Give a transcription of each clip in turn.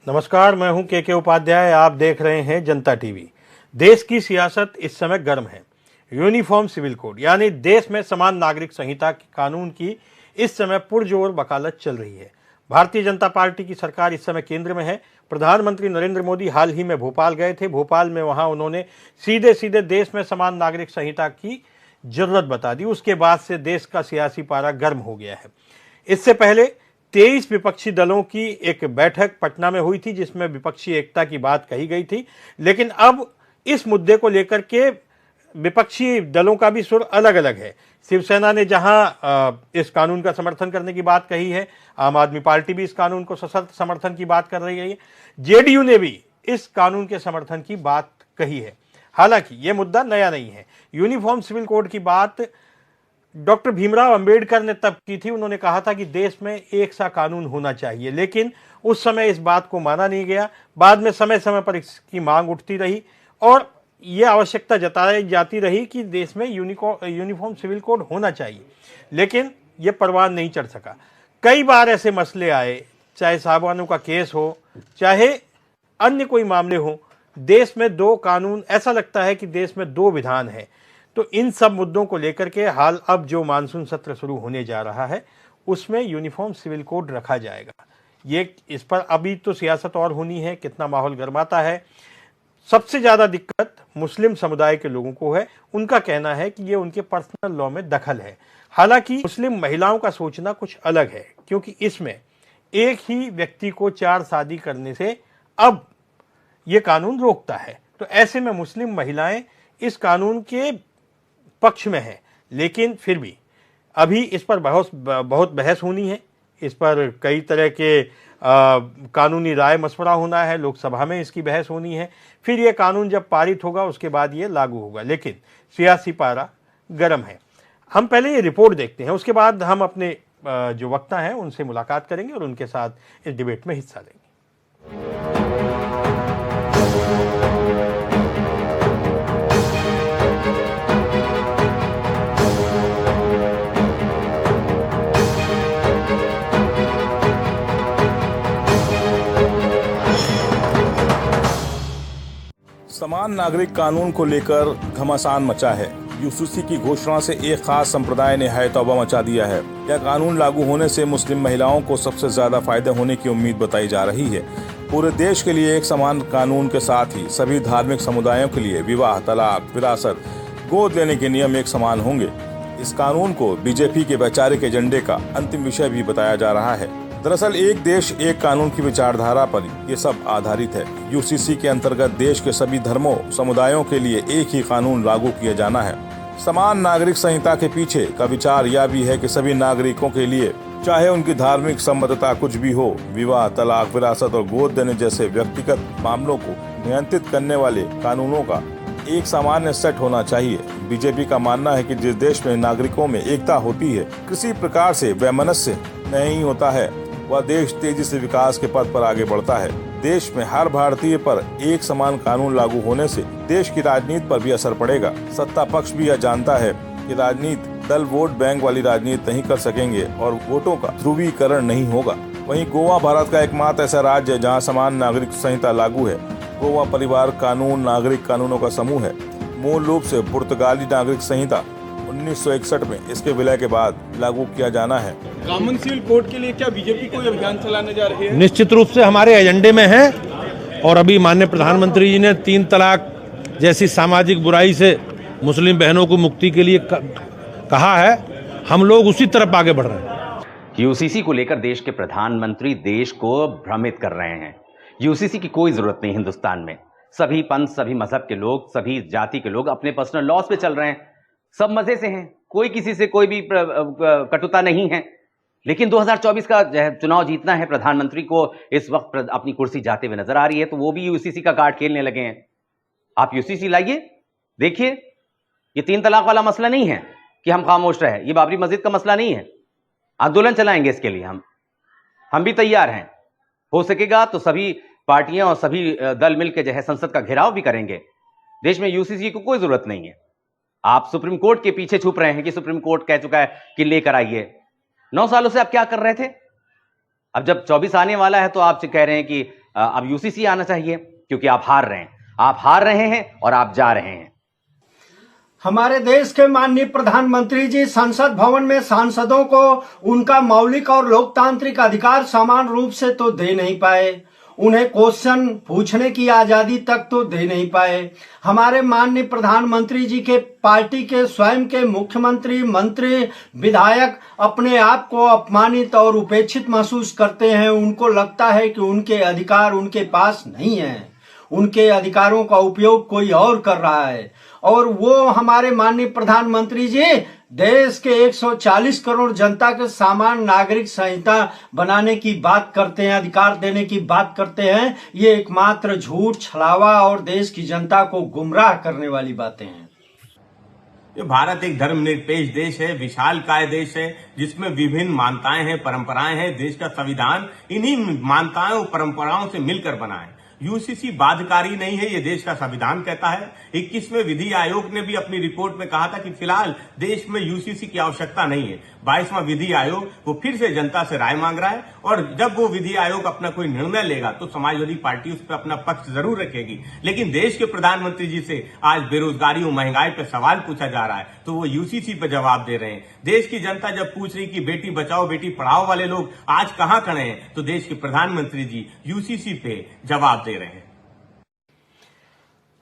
नमस्कार, मैं हूं के उपाध्याय। आप देख रहे हैं जनता टीवी। देश की सियासत इस समय गर्म है। यूनिफॉर्म सिविल कोड यानी देश में समान नागरिक संहिता कानून की इस समय पुरजोर वकालत चल रही है। भारतीय जनता पार्टी की सरकार इस समय केंद्र में है। प्रधानमंत्री नरेंद्र मोदी हाल ही में भोपाल गए थे। भोपाल में वहां उन्होंने सीधे सीधे देश में समान नागरिक संहिता की जरूरत बता दी। उसके बाद से देश का सियासी पारा गर्म हो गया है। इससे पहले 23 विपक्षी दलों की एक बैठक पटना में हुई थी, जिसमें विपक्षी एकता की बात कही गई थी। लेकिन अब इस मुद्दे को लेकर के विपक्षी दलों का भी सुर अलग अलग है। शिवसेना ने जहां इस कानून का समर्थन करने की बात कही है, आम आदमी पार्टी भी इस कानून को सशर्त समर्थन की बात कर रही है। जेडीयू ने भी इस कानून के समर्थन की बात कही है। हालांकि यह मुद्दा नया नहीं है। यूनिफॉर्म सिविल कोड की बात डॉक्टर भीमराव अंबेडकर ने तब की थी। उन्होंने कहा था कि देश में एक सा कानून होना चाहिए, लेकिन उस समय इस बात को माना नहीं गया। बाद में समय समय पर इसकी मांग उठती रही और यह आवश्यकता जताई जाती रही कि देश में यूनिफॉर्म सिविल कोड होना चाहिए, लेकिन यह परवान नहीं चढ़ सका। कई बार ऐसे मसले आए, चाहे साहबानों का केस हो, चाहे अन्य कोई मामले हो। देश में दो कानून, ऐसा लगता है कि देश में दो विधान है। तो इन सब मुद्दों को लेकर के हाल अब जो मानसून सत्र शुरू होने जा रहा है, उसमें यूनिफॉर्म सिविल कोड रखा जाएगा। ये इस पर अभी तो सियासत और होनी है, कितना माहौल गर्माता है। सबसे ज्यादा दिक्कत मुस्लिम समुदाय के लोगों को है। उनका कहना है कि ये उनके पर्सनल लॉ में दखल है। हालांकि मुस्लिम महिलाओं का सोचना कुछ अलग है, क्योंकि इसमें एक ही व्यक्ति को 4 शादी करने से अब ये कानून रोकता है। तो ऐसे में मुस्लिम महिलाएं इस कानून के पक्ष में है, लेकिन फिर भी अभी इस पर बहुत बहस होनी है। इस पर कई तरह के कानूनी राय मशवरा होना है, लोकसभा में इसकी बहस होनी है। फिर यह कानून जब पारित होगा उसके बाद ये लागू होगा, लेकिन सियासी पारा गर्म है। हम पहले ये रिपोर्ट देखते हैं, उसके बाद हम अपने जो वक्ता हैं उनसे मुलाकात करेंगे और उनके साथ इस डिबेट में हिस्सा लेंगे। समान नागरिक कानून को लेकर घमासान मचा है। यूसीसी की घोषणा से एक खास संप्रदाय ने हाय तौबा मचा दिया है। यह कानून लागू होने से मुस्लिम महिलाओं को सबसे ज्यादा फायदा होने की उम्मीद बताई जा रही है। पूरे देश के लिए एक समान कानून के साथ ही सभी धार्मिक समुदायों के लिए विवाह, तलाक, विरासत, गोद लेने के नियम एक समान होंगे। इस कानून को बीजेपी के वैचारिक एजेंडे का अंतिम विषय भी बताया जा रहा है। दरअसल एक देश एक कानून की विचारधारा पर ये सब आधारित है। यूसीसी के अंतर्गत देश के सभी धर्मों, समुदायों के लिए एक ही कानून लागू किया जाना है। समान नागरिक संहिता के पीछे का विचार यह भी है कि सभी नागरिकों के लिए, चाहे उनकी धार्मिक संबद्धता कुछ भी हो, विवाह, तलाक, विरासत और गोद देने जैसे व्यक्तिगत मामलों को नियंत्रित करने वाले कानूनों का एक सामान्य सेट होना चाहिए। बीजेपी का मानना है कि जिस देश में नागरिकों में एकता होती है, किसी प्रकार से वैमनस्य नहीं होता है, वह देश तेजी से विकास के पथ पर आगे बढ़ता है। देश में हर भारतीय पर एक समान कानून लागू होने से देश की राजनीति पर भी असर पड़ेगा। सत्ता पक्ष भी यह जानता है कि राजनीति दल वोट बैंक वाली राजनीति नहीं कर सकेंगे और वोटों का ध्रुवीकरण नहीं होगा। वहीं गोवा भारत का एकमात्र ऐसा राज्य है जहां समान नागरिक संहिता लागू है। गोवा परिवार कानून नागरिक कानूनों का समूह है। मूल रूप से पुर्तगाली नागरिक संहिता 1961 में इसके विलय के बाद लागू किया जाना है। कॉमन सिविल कोड के लिए क्या बीजेपी कोई अभियान चलाने जा रही है? निश्चित रूप से हमारे एजेंडे में है और अभी माननीय प्रधानमंत्री जी ने 3 तलाक जैसी सामाजिक बुराई से मुस्लिम बहनों को मुक्ति के लिए कहा है। हम लोग उसी तरफ आगे बढ़ रहे हैं। यूसीसी को लेकर देश के प्रधानमंत्री देश को भ्रमित कर रहे हैं। यूसीसी की कोई जरूरत नहीं हिंदुस्तान में। सभी पंथ, सभी मजहब के लोग, सभी जाति के लोग अपने पर्सनल लॉज पे चल रहे हैं। सब मजे से हैं, कोई किसी से कोई भी कटुता नहीं है। लेकिन 2024 का चुनाव जीतना है, प्रधानमंत्री को इस वक्त अपनी कुर्सी जाते हुए नजर आ रही है, तो वो भी यूसीसी का कार्ड खेलने लगे हैं। आप यूसीसी लाइए, देखिए, ये 3 तलाक वाला मसला नहीं है कि हम खामोश रहे। ये बाबरी मस्जिद का मसला नहीं है। आंदोलन चलाएंगे इसके लिए। हम भी तैयार हैं। हो सकेगा तो सभी पार्टियां और सभी दल मिलकर जो है संसद का घेराव भी करेंगे। देश में यूसीसी को कोई जरूरत नहीं है। आप सुप्रीम कोर्ट के पीछे छुप रहे हैं कि सुप्रीम कोर्ट कह चुका है कि लेकर आइए। 9 सालों से आप क्या कर रहे थे? अब जब 24 आने वाला है तो आप कह रहे हैं कि अब यूसीसी आना चाहिए क्योंकि आप हार रहे हैं और आप जा रहे हैं। हमारे देश के माननीय प्रधानमंत्री जी संसद भवन में सांसदों को उनका मौलिक और लोकतांत्रिक अधिकार समान रूप से तो दे नहीं पाए, उन्हें क्वेश्चन पूछने की आजादी तक तो दे नहीं पाए। हमारे माननीय प्रधानमंत्री जी के पार्टी के स्वयं के मुख्यमंत्री, मंत्री, विधायक अपने आप को अपमानित और उपेक्षित महसूस करते हैं। उनको लगता है कि उनके अधिकार उनके पास नहीं है, उनके अधिकारों का उपयोग कोई और कर रहा है। और वो हमारे माननीय प्रधानमंत्री जी देश के 140 करोड़ जनता के समान नागरिक संहिता बनाने की बात करते हैं, अधिकार देने की बात करते हैं। ये एकमात्र झूठ, छलावा और देश की जनता को गुमराह करने वाली बातें हैं। ये भारत एक धर्मनिरपेक्ष देश है, विशालकाय देश है, जिसमें विभिन्न मान्यताएं हैं, परंपराएं हैं। देश का संविधान इन्हीं मान्यताओं और परंपराओं से मिलकर बना है। यूसीसी बाध्यकारी नहीं है, ये देश का संविधान कहता है। 21वें विधि आयोग ने भी अपनी रिपोर्ट में कहा था कि फिलहाल देश में यूसीसी की आवश्यकता नहीं है। 22वां विधि आयोग वो फिर से जनता से राय मांग रहा है और जब वो विधि आयोग अपना कोई निर्णय लेगा तो समाजवादी पार्टी उस पर अपना पक्ष जरूर रखेगी। लेकिन देश के प्रधानमंत्री जी से आज बेरोजगारी और महंगाई पर सवाल पूछा जा रहा है तो वो यूसीसी पर जवाब दे रहे हैं। देश की जनता जब पूछ रही कि बेटी बचाओ बेटी पढ़ाओ वाले लोग आज कहां खड़े हैं तो देश के प्रधानमंत्री जी यूसीसी पे जवाब दे रहे हैं।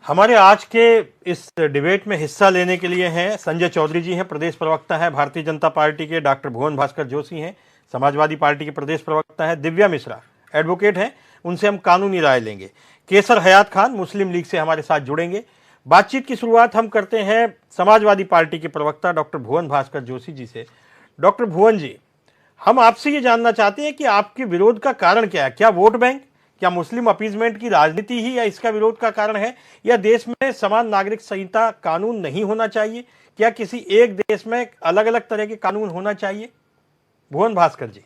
हमारे आज के इस डिबेट में हिस्सा लेने के लिए हैं संजय चौधरी जी हैं, प्रदेश प्रवक्ता है भारतीय जनता पार्टी के। डॉक्टर भुवन भास्कर जोशी हैं, समाजवादी पार्टी के प्रदेश प्रवक्ता है। दिव्या मिश्रा एडवोकेट हैं, उनसे हम कानूनी राय लेंगे। केसर हयात खान मुस्लिम लीग से हमारे साथ जुड़ेंगे। बातचीत की शुरुआत हम करते हैं समाजवादी पार्टी के प्रवक्ता डॉक्टर भुवन भास्कर जोशी जी से। डॉक्टर भुवन जी, हम आपसे ये जानना चाहते हैं कि आपके विरोध का कारण क्या है? क्या वोट बैंक, क्या मुस्लिम अपीजमेंट की राजनीति ही या इसका विरोध का कारण है, या देश में समान नागरिक संहिता कानून नहीं होना चाहिए? क्या किसी एक देश में अलग अलग तरह के कानून होना चाहिए? भुवन भास्कर जी।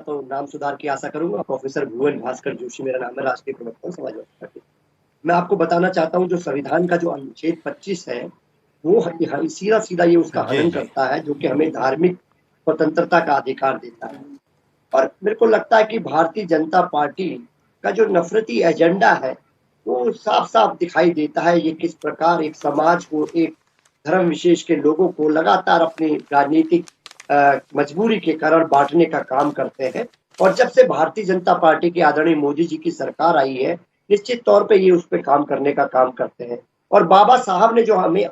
तो नाम सुधार की आशा करूंगा। प्रोफेसर भुवन भास्कर जोशी मेरा नाम है, राष्ट्रीय प्रवक्ता समाजवादी पार्टी। मैं आपको बताना चाहता हूं जो संविधान का जो अनुच्छेद 25 है वो सीधा सीधा ये उसका हनन करता है, जो कि हमें धार्मिक स्वतंत्रता का अधिकार देता है। और मेरे को लगता है कि भारतीय जनता पार्टी का जो नफरती एजेंडा है वो साफ साफ दिखाई देता है। ये किस प्रकार एक समाज को, एक धर्म विशेष के लोगों को लगातार अपनी राजनीतिक मजबूरी के कारण बांटने का काम करते हैं। और जब से भारतीय जनता पार्टी की आदरणीय मोदी जी की सरकार आई है, निश्चित तौर पे ये उस पर काम करने का काम करते हैं। और बाबा साहब ने जो हमें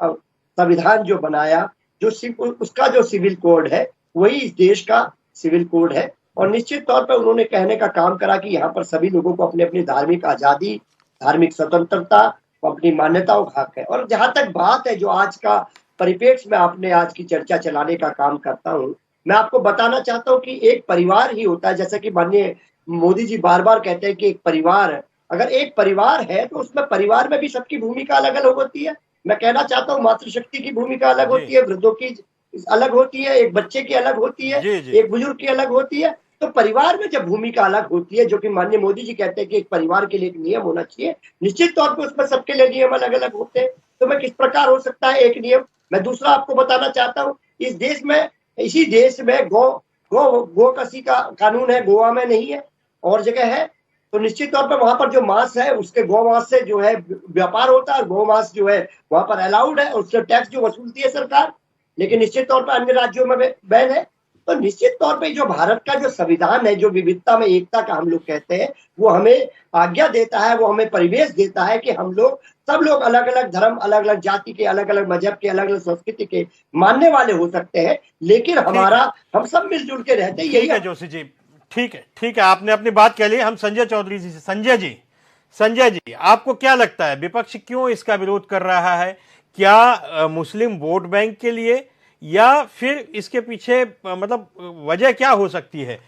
संविधान जो बनाया, जो उसका जो सिविल कोड है वही इस देश का सिविल कोड है। और निश्चित तौर पर उन्होंने कहने का काम करा कि यहाँ पर सभी लोगों को अपने अपनी धार्मिक आजादी, धार्मिक स्वतंत्रता, अपनी मान्यताओं का हक है। और जहां तक बात है जो आज का परिप्रेक्ष्य में आपने आज की चर्चा चलाने का काम करता हूँ, मैं आपको बताना चाहता हूँ कि एक परिवार ही होता है। जैसा कि माननीय मोदी जी बार बार कहते हैं कि एक परिवार, अगर एक परिवार है तो उसमें परिवार में भी सबकी भूमिका अलग अलग होती है। मैं कहना चाहता हूँ मातृशक्ति की भूमिका अलग होती है, वृद्धों की अलग होती है, एक बच्चे की अलग होती है, एक बुजुर्ग की अलग होती है। तो परिवार में जब भूमिका अलग होती है, जो कि माननीय मोदी जी कहते हैं कि एक परिवार के लिए एक नियम होना चाहिए, निश्चित तौर पर उसमें सबके लिए नियम अलग अलग होते हैं। तो मैं किस प्रकार हो सकता है एक नियम? मैं दूसरा आपको बताना चाहता हूँ, इस देश में, इसी देश में गो कसी का कानून है, गोवा में नहीं है और जगह है। तो निश्चित तौर पर वहां पर जो मांस है उसके गौ मांस से जो है व्यापार होता है, गौ मांस जो है वहां पर अलाउड है, उससे टैक्स जो वसूलती है सरकार, लेकिन निश्चित तौर पर अन्य राज्यों में बैन है। तो निश्चित तौर पे जो भारत का जो संविधान है, जो विविधता में एकता का हम लोग कहते हैं, वो हमें आज्ञा देता है, वो हमें परिवेश देता है कि हम लोग सब लोग अलग अलग धर्म, अलग अलग जाति के, अलग अलग मजहब के, अलग अलग संस्कृति के मानने वाले हो सकते हैं, लेकिन हम सब मिलजुल के रहते हैं। यही है जोशी जी, ठीक है, आपने अपनी बात कह ली। हम संजय चौधरी जी से। संजय जी, आपको क्या लगता है विपक्ष क्यों इसका विरोध कर रहा है? क्या मुस्लिम वोट बैंक के लिए, या फिर इसके पीछे मतलब वजह क्या हो सकती है?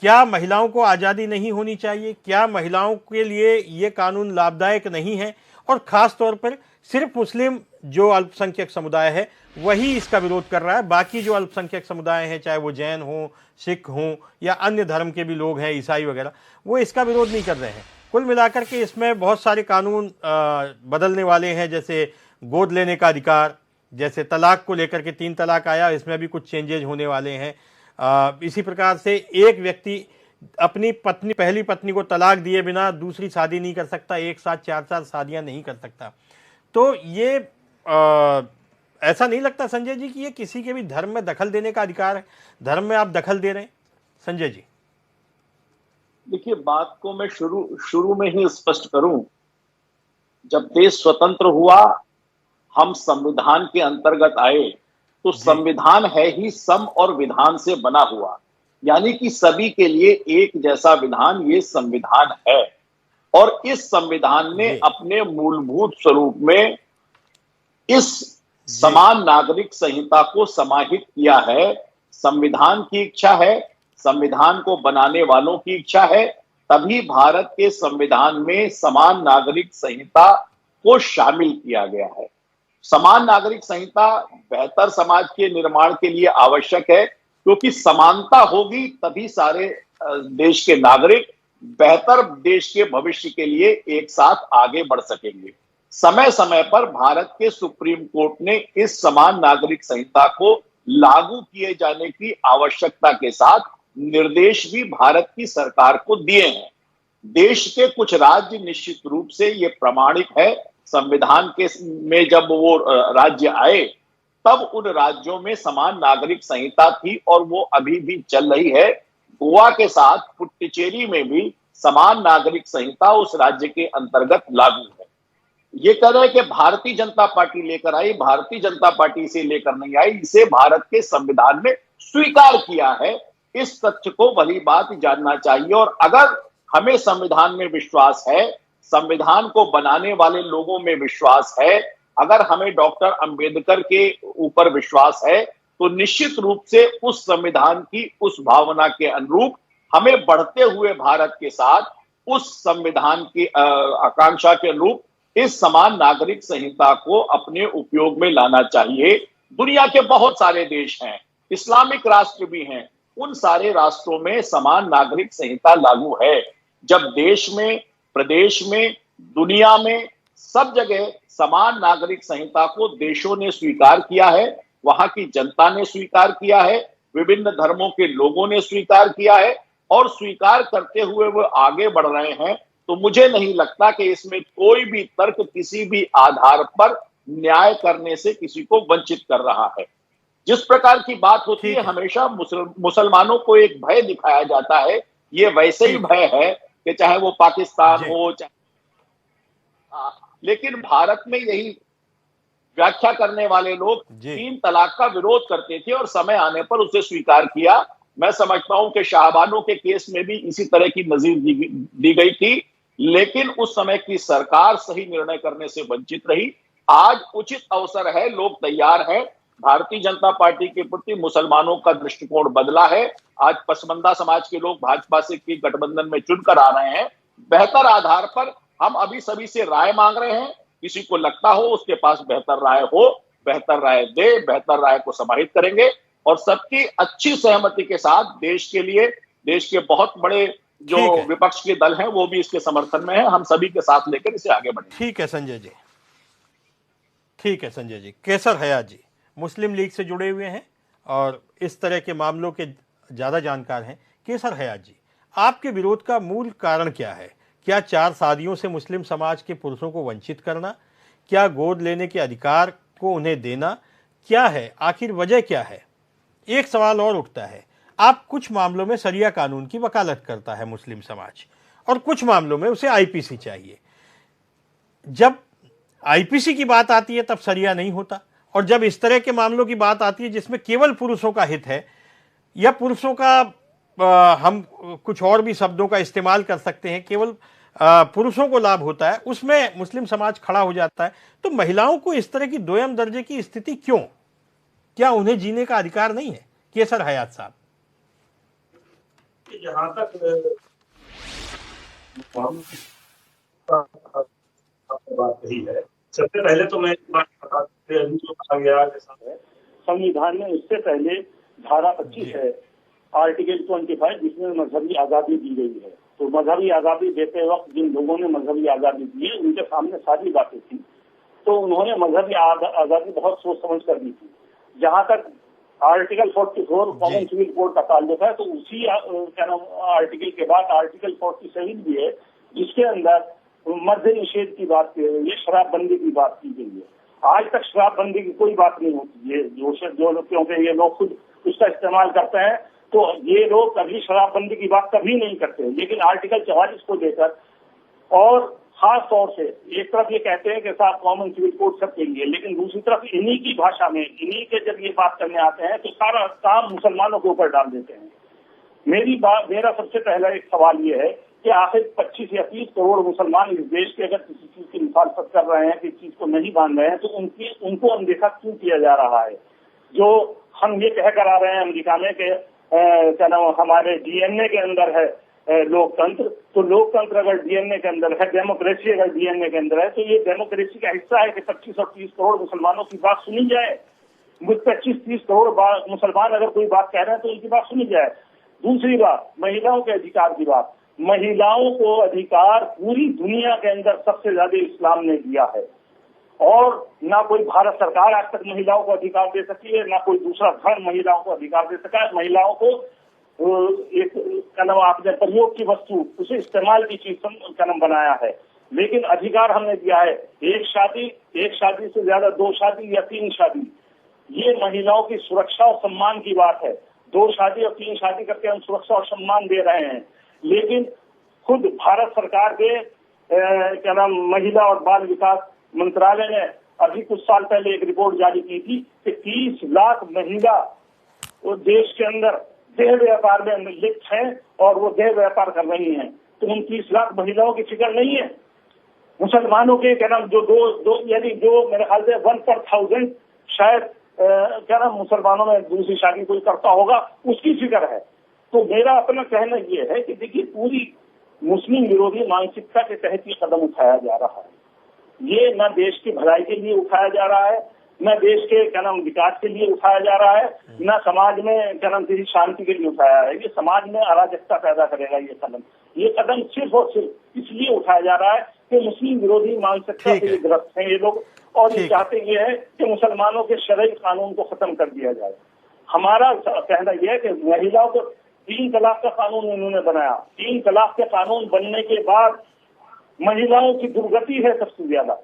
क्या महिलाओं को आज़ादी नहीं होनी चाहिए? क्या महिलाओं के लिए ये कानून लाभदायक नहीं है? और ख़ास तौर पर सिर्फ मुस्लिम जो अल्पसंख्यक समुदाय है वही इसका विरोध कर रहा है, बाकी जो अल्पसंख्यक समुदाय हैं, चाहे वो जैन हों, सिख हों या अन्य धर्म के भी लोग हैं, ईसाई वगैरह, वो इसका विरोध नहीं कर रहे हैं। कुल मिलाकर के इसमें बहुत सारे कानून बदलने वाले हैं, जैसे गोद लेने का अधिकार, जैसे तलाक को लेकर के 3 तलाक आया, इसमें भी कुछ चेंजेज होने वाले हैं। इसी प्रकार से एक व्यक्ति अपनी पहली पत्नी को तलाक दिए बिना दूसरी शादी नहीं कर सकता, एक साथ 4 शादियां नहीं कर सकता। तो ये ऐसा नहीं लगता संजय जी कि ये किसी के भी धर्म में दखल देने का अधिकार है? धर्म में आप दखल दे रहे हैं संजय जी? देखिए, बात को मैं शुरू में ही स्पष्ट करूं। जब देश स्वतंत्र हुआ, हम संविधान के अंतर्गत आए, तो संविधान है ही सम और विधान से बना हुआ, यानी कि सभी के लिए एक जैसा विधान ये संविधान है। और इस संविधान ने अपने मूलभूत स्वरूप में इस समान नागरिक संहिता को समाहित किया है। संविधान की इच्छा है, संविधान को बनाने वालों की इच्छा है, तभी भारत के संविधान में समान नागरिक संहिता को शामिल किया गया है। समान नागरिक संहिता बेहतर समाज के निर्माण के लिए आवश्यक है, क्योंकि समानता होगी तभी सारे देश के नागरिक बेहतर देश के भविष्य के लिए एक साथ आगे बढ़ सकेंगे। समय समय पर भारत के सुप्रीम कोर्ट ने इस समान नागरिक संहिता को लागू किए जाने की आवश्यकता के साथ निर्देश भी भारत की सरकार को दिए हैं। देश के कुछ राज्य निश्चित रूप से ये प्रमाणित है, संविधान के में जब वो राज्य आए तब उन राज्यों में समान नागरिक संहिता थी और वो अभी भी चल रही है। गोवा के साथ पुडुचेरी में भी समान नागरिक संहिता उस राज्य के अंतर्गत लागू है। ये कह रहे हैं कि भारतीय जनता पार्टी लेकर आई, भारतीय जनता पार्टी इसे लेकर नहीं आई, इसे भारत के संविधान ने स्वीकार किया है। इस तथ्य को भली बात जानना चाहिए। और अगर हमें संविधान में विश्वास है, संविधान को बनाने वाले लोगों में विश्वास है, अगर हमें डॉक्टर अंबेडकर के ऊपर विश्वास है, तो निश्चित रूप से उस संविधान की उस भावना के अनुरूप हमें बढ़ते हुए भारत के साथ उस संविधान की आकांक्षा के अनुरूप इस समान नागरिक संहिता को अपने उपयोग में लाना चाहिए। दुनिया के बहुत सारे देश हैं, इस्लामिक राष्ट्र भी हैं, उन सारे राष्ट्रों में समान नागरिक संहिता लागू है। जब देश में, प्रदेश में, दुनिया में सब जगह समान नागरिक संहिता को देशों ने स्वीकार किया है, वहां की जनता ने स्वीकार किया है, विभिन्न धर्मों के लोगों ने स्वीकार किया है और स्वीकार करते हुए वो आगे बढ़ रहे हैं, तो मुझे नहीं लगता कि इसमें कोई भी तर्क किसी भी आधार पर न्याय करने से किसी को वंचित कर रहा है। जिस प्रकार की बात होती है, हमेशा मुसलमानों को एक भय दिखाया जाता है, ये वैसे ही भय है कि चाहे वो पाकिस्तान हो, लेकिन भारत में यही व्याख्या करने वाले लोग 3 तलाक का विरोध करते थे और समय आने पर उसे स्वीकार किया। मैं समझता हूं कि शाहबानो के केस में भी इसी तरह की नजीर दी गई थी, लेकिन उस समय की सरकार सही निर्णय करने से वंचित रही। आज उचित अवसर है, लोग तैयार हैं। भारतीय जनता पार्टी के प्रति मुसलमानों का दृष्टिकोण बदला है। आज पसमंदा समाज के लोग भाजपा से की गठबंधन में चुनकर आ रहे हैं। बेहतर आधार पर हम अभी सभी से राय मांग रहे हैं। किसी को लगता हो उसके पास बेहतर राय हो, बेहतर राय दे, बेहतर राय को समाहित करेंगे और सबकी अच्छी सहमति के साथ देश के लिए, देश के बहुत बड़े जो विपक्ष के दल हैं वो भी इसके समर्थन में है। हम सभी के साथ लेकर इसे आगे बढ़ेंगे। ठीक है संजय जी, ठीक है संजय जी। केसर हयात जी मुस्लिम लीग से जुड़े हुए हैं और इस तरह के मामलों के ज़्यादा जानकार हैं। केसर हयात जी, आपके विरोध का मूल कारण क्या है? क्या 4 शादियों से मुस्लिम समाज के पुरुषों को वंचित करना? क्या गोद लेने के अधिकार को उन्हें देना? क्या है आखिर वजह क्या है? एक सवाल और उठता है, आप कुछ मामलों में शरिया कानून की वकालत करता है मुस्लिम समाज और कुछ मामलों में उसे आईपीसी चाहिए। जब आईपीसी की बात आती है तब शरिया नहीं होता, और जब इस तरह के मामलों की बात आती है जिसमें केवल पुरुषों का हित है या पुरुषों का हम कुछ और भी शब्दों का इस्तेमाल कर सकते हैं, केवल पुरुषों को लाभ होता है, उसमें मुस्लिम समाज खड़ा हो जाता है। तो महिलाओं को इस तरह की दोयम दर्जे की स्थिति क्यों? क्या उन्हें जीने का अधिकार नहीं है? केसर हयात साहब, जहां तक बात कही है, सबसे पहले तो मैं एक बात बता जो कहा गया संविधान में उससे पहले धारा 25 है, आर्टिकल 25, जिसमें मजहबी आजादी दी गई है। तो मजहबी आजादी देते वक्त जिन लोगों ने मजहबी आजादी दी उनके सामने सारी बातें थी, तो उन्होंने मजहबी आजादी बहुत सोच समझ कर दी थी। जहां तक आर्टिकल 44 कॉमन सिविल कोड का ताल्लुक है, तो उसी क्या नाम आर्टिकल के बाद आर्टिकल 47 भी है, जिसके अंदर मद्य निषेध की बात की गई है, शराबबंदी की बात की गई है। आज तक शराबबंदी की कोई बात नहीं होती है, जो क्योंकि ये लोग खुद उसका इस्तेमाल करते हैं, तो ये लोग कभी शराबबंदी की बात कभी नहीं करते। लेकिन आर्टिकल 44 को लेकर और खास तौर से एक तरफ ये कहते हैं कि साहब कॉमन सिविल कोड सब के लिए, लेकिन दूसरी तरफ इन्हीं की भाषा में, इन्हीं के जब ये बात करने आते हैं तो सारा काम मुसलमानों के ऊपर डाल देते हैं। मेरा सबसे पहला एक सवाल ये है कि आखिर 25 या 30 करोड़ मुसलमान इस देश के अगर किसी चीज की मुखालफत कर रहे हैं, किसी चीज को नहीं मान रहे हैं, तो उनको अनदेखा क्यों किया जा रहा है? जो हम ये कह कर आ रहे हैं अमेरिका में कि क्या नाम हमारे डीएनए के अंदर है लोकतंत्र, तो लोकतंत्र अगर डीएनए के अंदर है, डेमोक्रेसी अगर डीएनए के अंदर है, तो ये डेमोक्रेसी का हिस्सा है कि 25 और 30 करोड़ मुसलमानों की बात सुनी जाए। 25-30 करोड़ मुसलमान अगर कोई बात कह रहे हैं तो उनकी बात सुनी जाए। दूसरी बात, महिलाओं के अधिकार की बात। महिलाओं को अधिकार पूरी दुनिया के अंदर सबसे ज्यादा इस्लाम ने दिया है, और ना कोई भारत सरकार आज तक महिलाओं को अधिकार दे सकी है, ना कोई दूसरा धर्म महिलाओं को अधिकार दे सका है। महिलाओं को एक क्या नाम आपने प्रयोग की वस्तु, उसे इस्तेमाल की चीज क्या नाम बनाया है, लेकिन अधिकार हमने दिया है एक शादी से ज्यादा 2 शादी या 3 शादी। ये महिलाओं की सुरक्षा और सम्मान की बात है। 2 शादी और 3 शादी करके हम सुरक्षा और सम्मान दे रहे हैं, लेकिन खुद भारत सरकार के क्या नाम महिला और बाल विकास मंत्रालय ने अभी कुछ साल पहले एक रिपोर्ट जारी की थी कि 30 लाख महिला देश के अंदर देह व्यापार में लिप्त हैं और वो देह व्यापार कर रही हैं। तो उन 30 लाख महिलाओं की फिक्र नहीं है। मुसलमानों के क्या नाम जो यानी जो मेरे ख्याल से 1 per 1000 शायद क्या नाम मुसलमानों में दूसरी शादी कोई करता होगा, उसकी फिक्र है। तो मेरा अपना कहना ये है कि देखिए पूरी मुस्लिम विरोधी मानसिकता के तहत ये कदम उठाया जा रहा है। ये न देश की भलाई के लिए उठाया जा रहा है, न देश के क्या नाम विकास के लिए उठाया जा रहा है, न समाज में क्या नाम किसी शांति के लिए उठाया है। ये समाज में अराजकता पैदा करेगा ये कदम सिर्फ और सिर्फ इसलिए उठाया जा रहा है कि मुस्लिम विरोधी मानसिकता से ग्रस्त हैं ये लोग, और ये चाहते ये है कि मुसलमानों के शरई कानून को खत्म कर दिया जाए। हमारा कहना यह है कि महिलाओं को 3 तलाक का कानून उन्होंने बनाया। 3 तलाक के कानून बनने के बाद महिलाओं की दुर्गति है सबसे ज्यादा।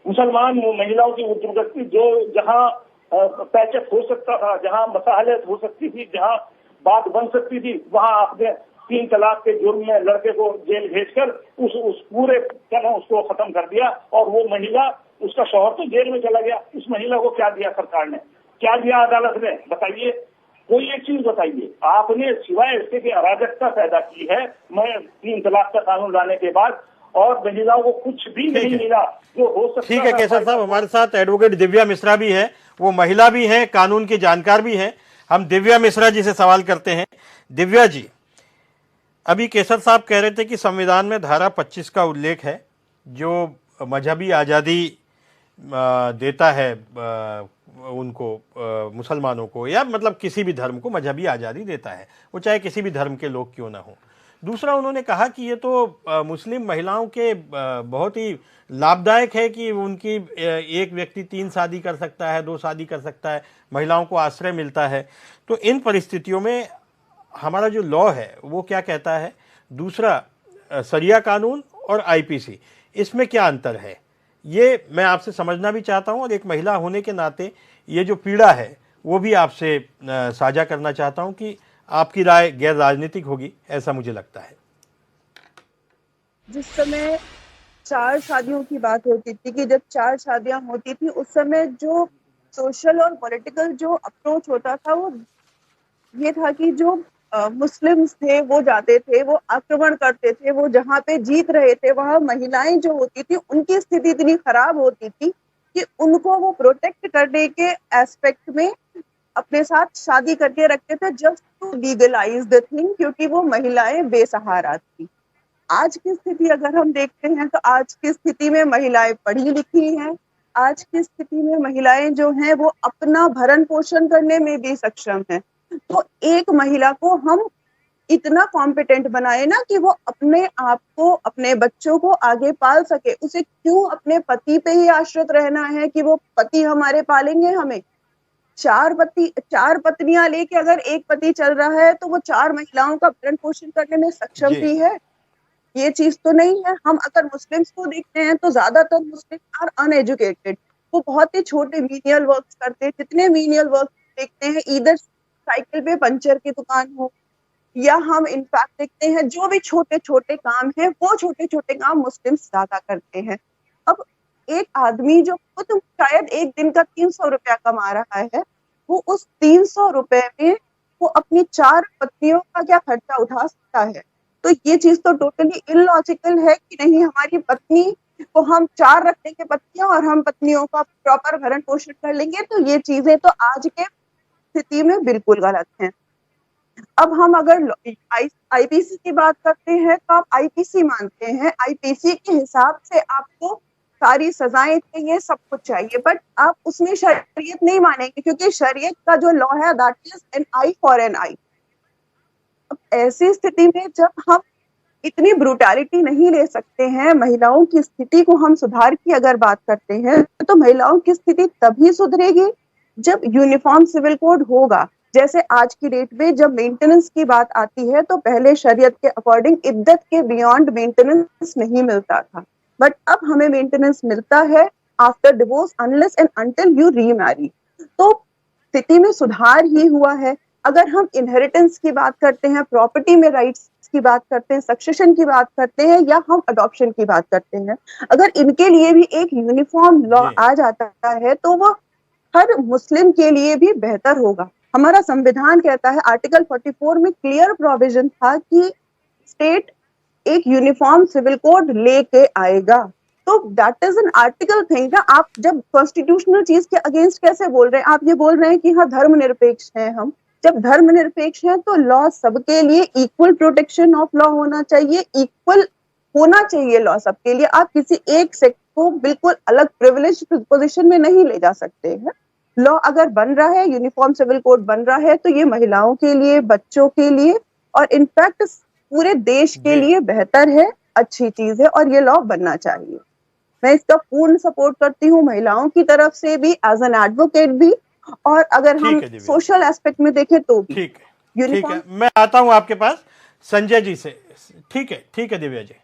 मुसलमान महिलाओं की दुर्गति जो जहाँ पैचअप हो सकता था, जहाँ मसाहलत हो सकती थी, जहाँ बात बन सकती थी, वहाँ आपने 3 तलाक के जुर्म में लड़के को जेल भेजकर उस पूरे क्या ना उसको खत्म कर दिया, और वो महिला उसका शौहर तो जेल में चला गया। उस महिला को क्या दिया सरकार ने, क्या दिया अदालत ने? बताइए, कोई एक चीज बताइए। आपने सिवाय इसके कि अराजकता पैदा की है मैं 3 तलाक का कानून लाने के बाद, और महिलाओं को कुछ भी नहीं मिला जो हो सकता। ठीक है केसर साहब, हमारे साथ एडवोकेट दिव्या मिश्रा भी है, वो महिला भी है, कानून की जानकार भी है। हम दिव्या मिश्रा जी से सवाल करते हैं। दिव्या जी, अभी केसर साहब कह रहे थे कि संविधान में धारा 25 का उल्लेख है जो मजहबी आज़ादी देता है उनको, मुसलमानों को, या मतलब किसी भी धर्म को मजहबी आज़ादी देता है, वो चाहे किसी भी धर्म के लोग क्यों ना हो। दूसरा, उन्होंने कहा कि ये तो मुस्लिम महिलाओं के बहुत ही लाभदायक है कि उनकी एक व्यक्ति 3 शादी कर सकता है, 2 शादी कर सकता है, महिलाओं को आश्रय मिलता है। तो इन परिस्थितियों में हमारा जो लॉ है वो क्या कहता है? दूसरा, शरिया कानून और आईपीसी, इसमें क्या अंतर है, ये मैं आपसे समझना भी चाहता हूं, और एक महिला होने के नाते ये जो पीड़ा है वो भी आपसे साझा करना चाहता हूं कि आपकी राय गैर राजनीतिक होगी, ऐसा मुझे लगता है। जिस समय 4 शादियों की बात होती थी, कि जब 4 शादियां होती थी, उस समय जो सोशल और पॉलिटिकल जो अप्रोच होता था वो ये था कि जो मुस्लिम्स थे वो जाते थे, वो आक्रमण करते थे, वो जहाँ पे जीत रहे थे वहाँ महिलाएं जो होती थी उनकी स्थिति इतनी खराब होती थी कि उनको वो प्रोटेक्ट करने के एस्पेक्ट में अपने साथ शादी करके रखते थे, just to legalize the thing, क्योंकि वो महिलाएं बेसहारा थी। आज की स्थिति अगर हम देखते हैं तो आज की स्थिति में महिलाएं पढ़ी लिखी हैं, आज की स्थिति में महिलाएं जो हैं वो अपना भरण पोषण करने में भी सक्षम हैं। तो एक महिला को हम इतना कॉम्पिटेंट बनाए ना कि वो अपने आप को, अपने बच्चों को आगे पाल सके। उसे क्यों अपने पति पे ही आश्रित रहना है कि वो पति हमारे पालेंगे हमें? चार पत्नियां लेके अगर एक पति चल रहा है तो वो 4 महिलाओं का भरण पोषण करने में सक्षम जी। भी है? ये चीज तो नहीं है। हम अगर मुस्लिम्स को देखते हैं तो ज्यादातर मुस्लिम आर अनएजुकेटेड, वो बहुत ही छोटे मीनियल वर्क्स करते हैं। जितने मीनियल वर्क देखते हैं, इधर साइकिल पे पंचर की दुकान हो, या हम इनफैक्ट देखते हैं जो भी छोटे छोटे काम हैं वो छोटे छोटे काम मुस्लिम्स ज्यादा करते हैं। अब एक आदमी जो खुद शायद एक दिन का 300 रुपया कमा रहा है, वो उस 300 रुपए में वो अपनी 4 पत्नियों का क्या खर्चा उठा सकता है? तो ये चीज तो टोटली इलॉजिकल है कि नहीं, हमारी पत्नी को हम 4 रख देंगे पत्नियां और हम पत्नियों का प्रॉपर भरण पोषण कर लेंगे, तो ये चीजें तो आज के स्थिति में बिल्कुल गलत हैं। अब हम अगर आईपीसी की बात करते हैं तो आप आईपीसी मानते हैं, आईपीसी के हिसाब से आपको सारी सजाएं चाहिए, सब कुछ चाहिए, बट आप उसमें शरीयत नहीं मानेंगे क्योंकि शरीयत का जो लॉ है that is n i for n i. अब ऐसी स्थिति में जब हम इतनी ब्रूटैलिटी नहीं ले सकते हैं, महिलाओं की स्थिति को हम सुधार की अगर बात करते हैं तो महिलाओं की स्थिति तभी सुधरेगी जब यूनिफॉर्म सिविल कोड होगा। जैसे आज की डेट में जब मेंटेनेंस की बात आती है तो पहले शरीयत के अकॉर्डिंग इद्दत के बियॉन्ड मेंटेनेंस नहीं मिलता था, बट अब हमें मेंटेनेंस मिलता है after divorce unless and until you remarry. तो स्थिति में सुधार ही हुआ है। अगर हम इनहेरिटेंस की बात करते हैं, प्रॉपर्टी में राइट्स की बात करते हैं, सक्सेशन की बात करते हैं, या हम अडॉप्शन की बात करते हैं, अगर इनके लिए भी एक यूनिफॉर्म लॉ आ जाता है तो वो हर मुस्लिम के लिए भी बेहतर होगा। हमारा संविधान कहता है, आर्टिकल 44 में क्लियर प्रोविजन था कि स्टेट एक यूनिफॉर्म सिविल कोड लेके आएगा। तो that is an article thing ना। आप जब कॉन्स्टिट्यूशनल चीज के अगेंस्ट कैसे बोल रहे हैं? आप ये बोल रहे हैं कि हाँ धर्मनिरपेक्ष हैं हम। जब धर्मनिरपेक्ष हैं तो लॉ सबके लिए इक्वल प्रोटेक्शन ऑफ लॉ होना चाहिए, इक्वल होना चाहिए लॉ सबके लिए। आप किसी एक सेक्ट को बिल्कुल अलग प्रिविलेज पोजीशन में नहीं ले जा सकते हैं। लॉ अगर बन रहा है, यूनिफॉर्म सिविल कोड बन रहा है, तो ये महिलाओं के लिए, बच्चों के लिए और इनफैक्ट पूरे देश के लिए बेहतर है, अच्छी चीज है और ये लॉ बनना चाहिए। मैं इसका पूर्ण सपोर्ट करती हूँ, महिलाओं की तरफ से भी, एज एन एडवोकेट भी, और अगर हम सोशल एस्पेक्ट में देखें तो भी। ठीक है, मैं आता हूँ आपके पास संजय जी से। ठीक है दिव्या जी,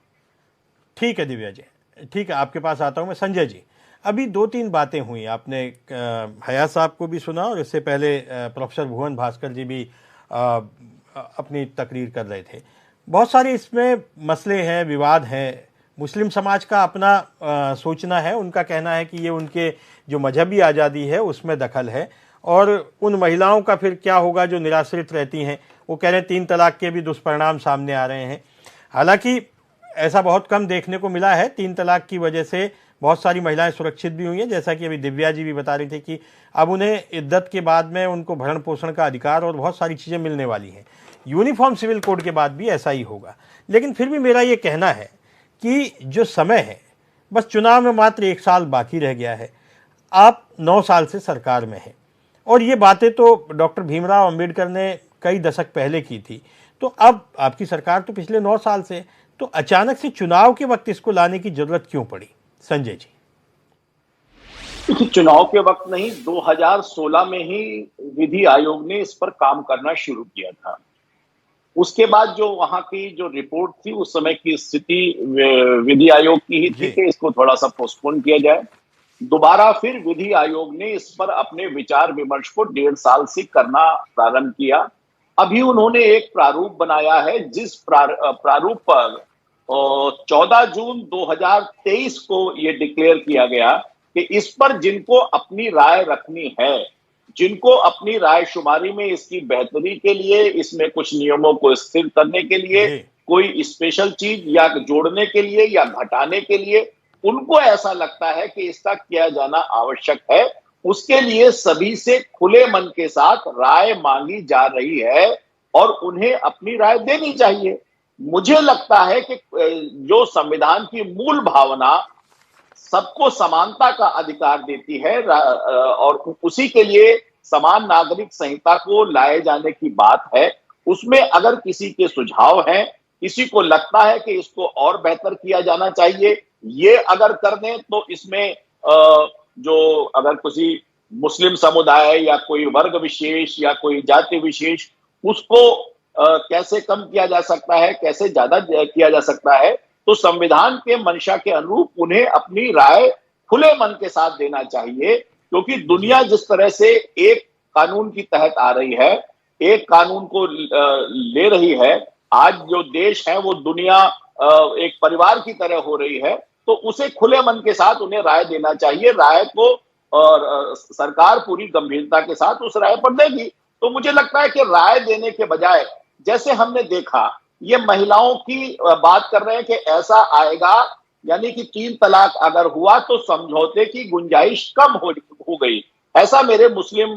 ठीक है, आपके पास आता हूँ मैं। संजय जी, अभी 2-3 बातें हुई, आपने हया साहब को भी सुना और इससे पहले प्रोफेसर भुवन भास्कर जी भी अपनी तकरीर कर रहे थे। बहुत सारे इसमें मसले हैं, विवाद हैं। मुस्लिम समाज का अपना सोचना है, उनका कहना है कि ये उनके जो मजहबी आज़ादी है उसमें दखल है, और उन महिलाओं का फिर क्या होगा जो निराश्रित रहती हैं। वो कह रहे हैं 3 तलाक के भी दुष्परिणाम सामने आ रहे हैं। हालांकि ऐसा बहुत कम देखने को मिला है। 3 तलाक की वजह से बहुत सारी महिलाएं सुरक्षित भी हुई हैं, जैसा कि अभी दिव्या जी भी बता रही थी कि अब उन्हें इद्दत के बाद में उनको भरण पोषण का अधिकार और बहुत सारी चीज़ें मिलने वाली हैं। यूनिफॉर्म सिविल कोड के बाद भी ऐसा ही होगा। लेकिन फिर भी मेरा ये कहना है कि जो समय है, बस चुनाव में मात्र 1 साल बाकी रह गया है। आप 9 साल से सरकार में हैं और ये बातें तो डॉक्टर भीमराव अंबेडकर ने कई दशक पहले की थी। तो अब आपकी सरकार तो पिछले 9 साल से, तो अचानक से चुनाव के वक्त इसको लाने की जरूरत क्यों पड़ी? संजय जी। देखिए, चुनाव के वक्त नहीं, 2016 में ही विधि आयोग ने इस पर काम करना शुरू किया था। उसके बाद जो वहां की जो रिपोर्ट थी, उस समय की स्थिति विधि आयोग की ही थी कि इसको थोड़ा सा पोस्टपोन किया जाए। दोबारा फिर विधि आयोग ने इस पर अपने विचार विमर्श को 1.5 साल से करना प्रारंभ किया। अभी उन्होंने एक प्रारूप बनाया है, जिस प्रारूप पर 14 जून 2023 को ये डिक्लेयर किया गया कि इस पर जिनको अपनी राय रखनी है, जिनको अपनी राय शुमारी में इसकी बेहतरी के लिए, इसमें कुछ नियमों को स्थिर करने के लिए, कोई स्पेशल चीज या जोड़ने के लिए या घटाने के लिए उनको ऐसा लगता है कि इसका किया जाना आवश्यक है, उसके लिए सभी से खुले मन के साथ राय मांगी जा रही है और उन्हें अपनी राय देनी चाहिए। मुझे लगता है कि जो संविधान की मूल भावना सबको समानता का अधिकार देती है और उसी के लिए समान नागरिक संहिता को लाए जाने की बात है, उसमें अगर किसी के सुझाव हैं, किसी को लगता है कि इसको और बेहतर किया जाना चाहिए, ये अगर कर दें तो इसमें जो अगर किसी मुस्लिम समुदाय या कोई वर्ग विशेष या कोई जाति विशेष, उसको कैसे कम किया जा सकता है, कैसे ज्यादा किया जा सकता है, तो संविधान के मंशा के अनुरूप उन्हें अपनी राय खुले मन के साथ देना चाहिए। क्योंकि दुनिया जिस तरह से एक कानून की तहत आ रही है, एक कानून को ले रही है, आज जो देश है वो दुनिया एक परिवार की तरह हो रही है, तो उसे खुले मन के साथ उन्हें राय देना चाहिए। राय को और सरकार पूरी गंभीरता के साथ उस राय पर देगी। तो मुझे लगता है कि राय देने के बजाय, जैसे हमने देखा, ये महिलाओं की बात कर रहे हैं कि ऐसा आएगा, यानी कि 3 तलाक अगर हुआ तो समझौते की गुंजाइश कम हो गई, ऐसा मेरे मुस्लिम